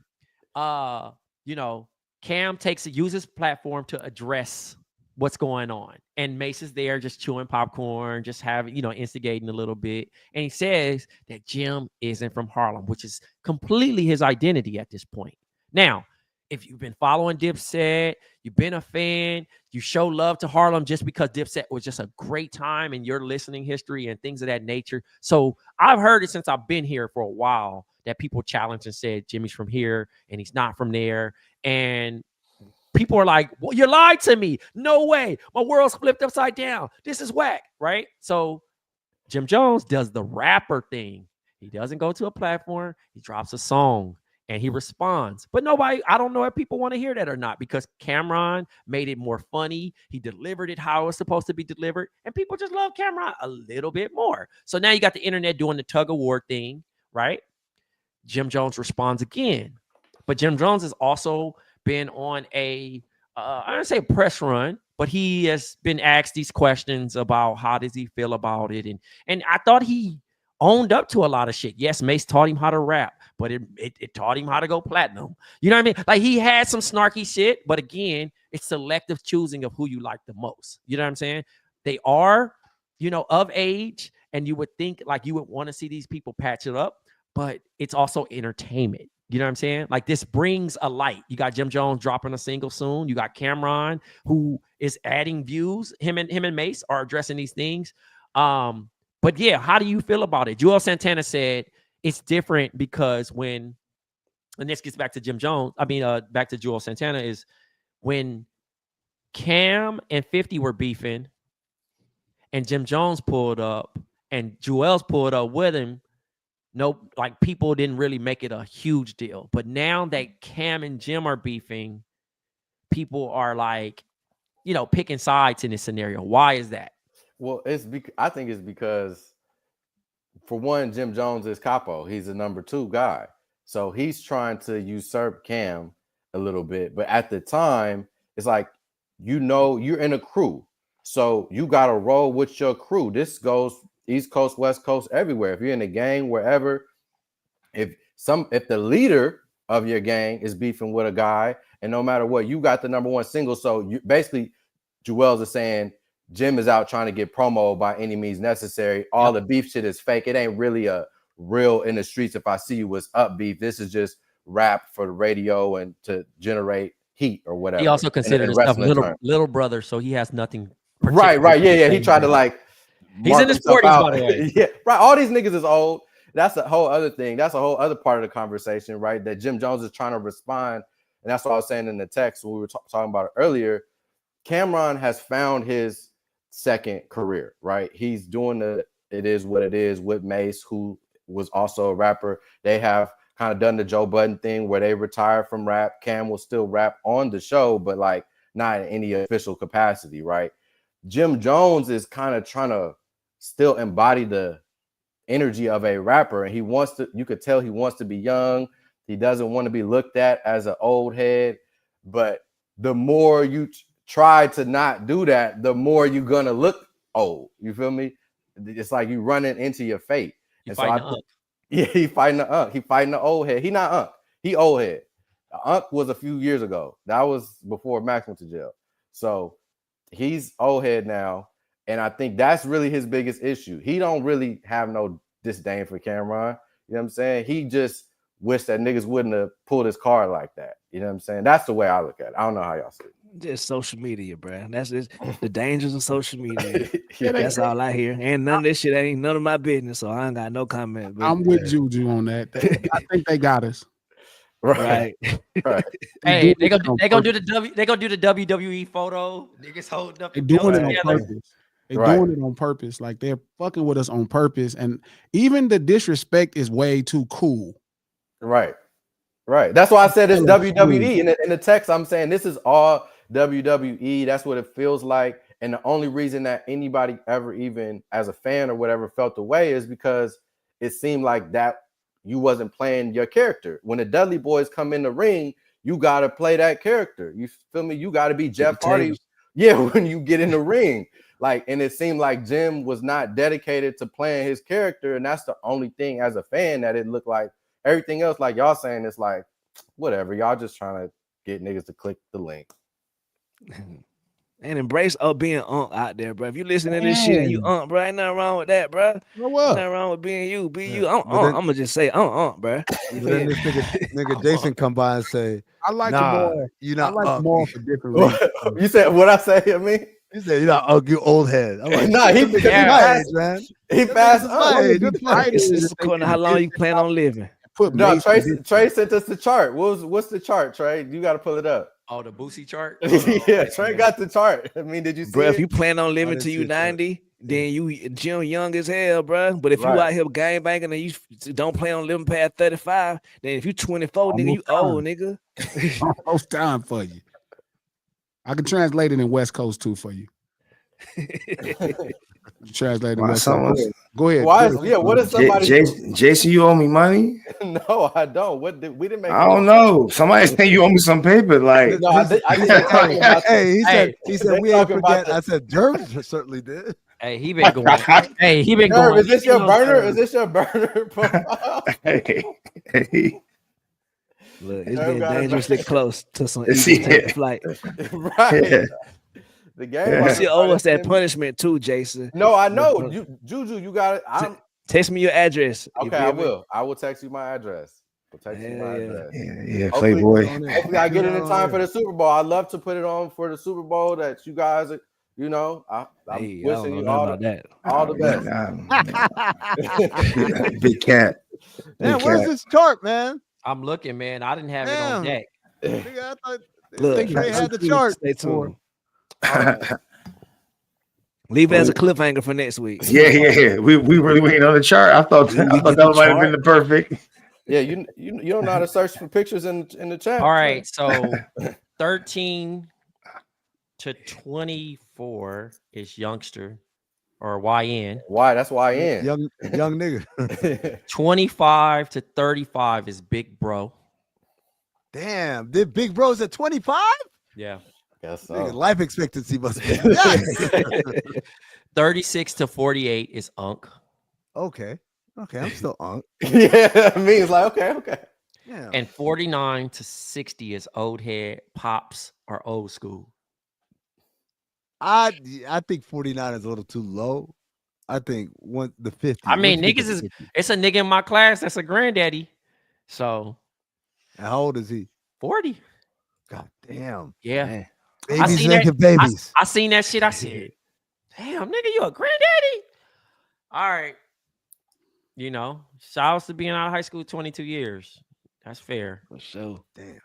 you know, Cam uses platform to address what's going on, and Mace is there just chewing popcorn, just having, you know, instigating a little bit, and he says that Jim isn't from Harlem, which is completely his identity at this point. Now, if you've been following Dipset, you've been a fan, you show love to Harlem just because Dipset was just a great time in your listening history and things of that nature. So I've heard it since I've been here for a while that people challenged and said Jimmy's from here and he's not from there. And people are like, well, you lied to me. No way. My world's flipped upside down. This is whack, right? So Jim Jones does the rapper thing. He doesn't go to a platform. He drops a song and he responds. But nobody, I don't know if people want to hear that or not, because Cameron made it more funny. He delivered it how it was supposed to be delivered. And people just love Cameron a little bit more. So now you got the internet doing the tug of war thing, right? Jim Jones responds again. But Jim Jones has also been on I don't say press run, but he has been asked these questions about how does he feel about it. And I thought he owned up to a lot of shit. Yes, Mace taught him how to rap, but it taught him how to go platinum. You know what I mean? Like, he had some snarky shit, but again, it's selective choosing of who you like the most. You know what I'm saying? They are, you know, of age, and you would think like you would want to see these people patch it up, but it's also entertainment. You know what I'm saying? Like, this brings a light. You got Jim Jones dropping a single soon. You got Cameron, who is adding views. Him and Mace are addressing these things. But yeah, how do you feel about it? Joel Santana said it's different because when, and this gets back to Jim Jones, back to Joel Santana, is when Cam and 50 were beefing and Jim Jones pulled up and Joel's pulled up with him, nope, like, people didn't really make it a huge deal. But now that Cam and Jim are beefing, people are like, you know, picking sides in this scenario. Why is that? Well, I think it's because, for one, Jim Jones is capo. He's a number 2 guy. So he's trying to usurp Cam a little bit. But at the time, it's like, you know, you're in a crew. So you got to roll with your crew. This goes East Coast, West Coast, everywhere. If you're in a gang, wherever, if the leader of your gang is beefing with a guy, and no matter what, you got the number 1 single. So you basically, Joel's is saying, Jim is out trying to get promo by any means necessary. All the beef shit is fake. It ain't really a real in the streets. If I see you was up beef, this is just rap for the radio and to generate heat or whatever. He also considered himself little brother, so he has nothing. Right. Yeah. He tried to like. He's in his 40s, by the way. Yeah, right. All these niggas is old. That's a whole other thing. That's a whole other part of the conversation, right? That Jim Jones is trying to respond, and that's what I was saying in the text when we were talking about it earlier. Cameron has found his second career, right? He's doing It Is What It Is with Mace, who was also a rapper. They have kind of done the Joe Budden thing where they retired from rap. Cam will still rap on the show, but like not in any official capacity, right? Jim Jones is kind of trying to still embody the energy of a rapper, and you could tell he wants to be young. He doesn't want to be looked at as an old head, but the more you try to not do that, the more you're gonna look old. You feel me? It's like you running into your fate. He fighting the Unk. He fighting the old head. He not Unk. He old head. Unk was a few years ago. That was before Max went to jail. So he's old head now. And I think that's really his biggest issue. He don't really have no disdain for Cameron. You know what I'm saying? He just wish that niggas wouldn't have pulled his card like that. You know what I'm saying? That's the way I look at it. I don't know how y'all see it. Just social media, bro. That's just the dangers of social media. That's all I hear. And none of this shit ain't none of my business, so I ain't got no comment. But, I'm with Juju on that. I think they got us. Right. Hey, they gonna do the WWE photo. Niggas holding up. They're doing it on purpose. They're doing it on purpose. Like they're fucking with us on purpose. And even the disrespect is way too cool. Right. That's why I said it's WWE. In the text, I'm saying this is all WWE. That's what it feels like. And the only reason that anybody ever, even as a fan or whatever, felt the way is because it seemed like that you wasn't playing your character. When the Dudley Boys come in the ring, you got to play that character. You feel me? You got to be Jeff Hardy. Yeah, when you get in the ring. Like, and it seemed like Jim was not dedicated to playing his character. And that's the only thing as a fan that it looked like. Everything else, like y'all saying, it's like, whatever. Y'all just trying to get niggas to click the link. And embrace being out there, bro. If you listen to this shit and you bro, ain't nothing wrong with that, bro. Nothing wrong with being you. Be you. I'm gonna just say bro. But then this nigga Jason come by and say, I like more. You not I like more for different reasons. You said what I say? I mean, he said, "You know, you old head." I'm like, nah, he fast, man. He fast. It's according to how long you plan on living. No, Trey sent us the chart. What's the chart, Trey? You got to pull it up. Oh, the Boosie chart. Yeah, Trey got the chart. I mean, did you see bro? It? If you plan on living till you 90, then you Jim young as hell, bro. But if you out here gang banging and you don't plan on living past 35, then if you 24, nigga, you old, nigga. Almost time for you. I can translate it in West Coast too for you. Translate it in West Coast. Go ahead. What is somebody? Jason, you owe me money? No, I don't. We didn't make. I don't know. Somebody saying you owe me some paper. Like, no, he said we ain't forget. I said Jerv certainly did. Hey, he been going. Going. Is this your burner? Is this your burner profile? Hey. Look, it's been dangerously close to some flight. Right. Yeah. The game. You should owe us that punishment too, Jason. No, I know. Juju, you got it. Text me your address. Okay, I will. I will text you my address. Yeah, Playboy. Hopefully I get it in time for the Super Bowl. I'd love to put it on for the Super Bowl that you guys are, you know. I'm wishing you all the best. Big cat. Man, where's this chart, man? I'm looking, man. I didn't have it on deck. I thought Look, Trey had the chart. Stay tuned. Leave it as a cliffhanger for next week. Yeah. We really waiting on the chart. I thought that might have been the perfect. Yeah, you don't know how to search for pictures in the chat. All right, so 13 to 24 is youngster or YN. Why? That's YN. Young nigga. 25 to 35 is big bro. Damn, did big bros at 25? Yeah. Guess so. Nigga, life expectancy must be. 36 to 48 is Unk. Okay, I'm still Unk. Yeah, I mean, it's like okay. Yeah. And 49 to 60 is old head, pops, or old school. I think 49 is a little too low. I think the 50. I mean, What you think niggas of is 50? it's a nigga in my class that's a granddaddy. So And how old is he? 40. God damn. Yeah. Man. I Babies seen that. making babies. I seen that shit. I said, damn, nigga, you a granddaddy? All right. You know, shouts to being out of high school 22 years. That's fair. For sure. Damn.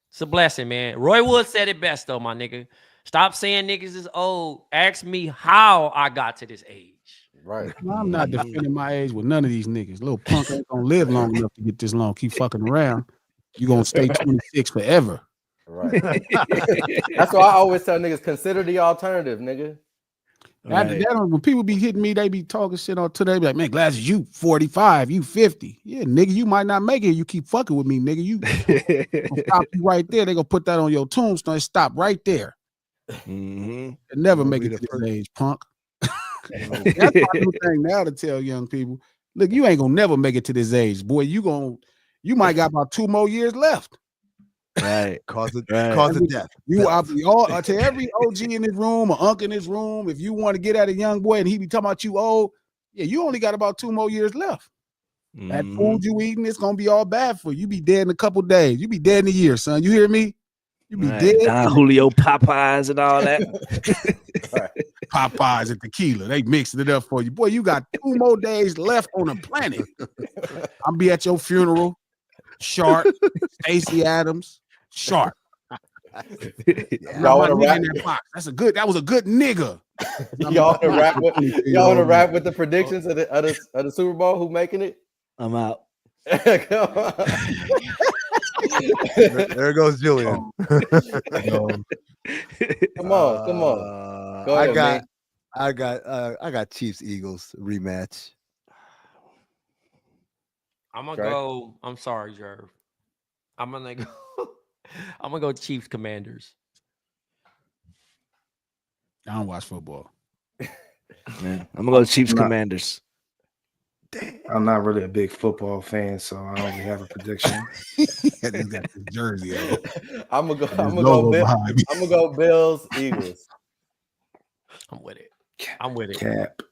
It's a blessing, man. Roy Wood said it best, though, my nigga. Stop saying niggas is old. Ask me how I got to this age. Right. I'm not defending my age with none of these niggas. Little punk ain't gonna live long enough to get this long. Keep fucking around. You gonna stay 26 forever. Right. That's why I always tell niggas consider the alternative, nigga. Right. When people be hitting me, they be talking shit on today. Be like, man, Glasses, you 45, you 50. Yeah, nigga, you might not make it. You keep fucking with me, nigga. You gonna stop you right there. They gonna put that on your tombstone. Stop right there. Mm-hmm. And never Gonna make be it the to first- this age, punk. That's my new thing now to tell young people. Look, you ain't gonna never make it to this age, boy. You might got about 2 more years left. Right. Cause of And death. I'll be all to every OG in this room or uncle in this room. If you want to get at a young boy and he be talking about you old, yeah, you only got about 2 more years left. That food you eating, it's gonna be all bad for you. You be dead in a couple days. You be dead in a year, son. You hear me? You be dead. Don Julio Popeyes and all that. Popeyes and tequila. They mixing it up for you. Boy, you got 2 more days left on the planet. I'll be at your funeral. Sharp, Stacey Adams, Sharp. Y'all want to rap? That was a good nigga. Y'all want to rap with? Y'all want to rap with the predictions of the Super Bowl? Who making it? I'm out. Come on. There goes Julian. Come on. Go ahead, man. I got Chiefs Eagles rematch. I'm gonna go. I'm sorry, Jerv. I'm gonna go. I'm gonna go Chiefs Commanders. I don't watch football. Yeah. I'm gonna go Chiefs Commanders. I'm not really a big football fan, so I don't really have a prediction. Got this jersey on. I'm gonna go Bills Eagles. I'm with it. I'm with it. Cap.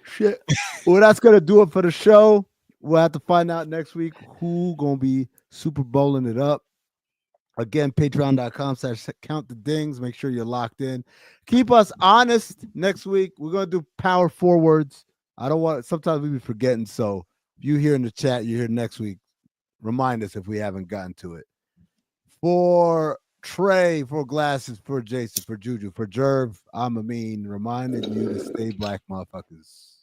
Shit. Well, that's gonna do it for the show. We'll have to find out next week who gonna be Super Bowling it up. Again, patreon.com/count the dings. Make sure you're locked in. Keep us honest. Next week, we're gonna do power forwards. Sometimes we be forgetting. So if you hear in the chat, you hear next week. Remind us if we haven't gotten to it. For Trey, for Glasses, for Jason, for Juju, for Jerv, I'm Amin, reminding you to stay black, motherfuckers.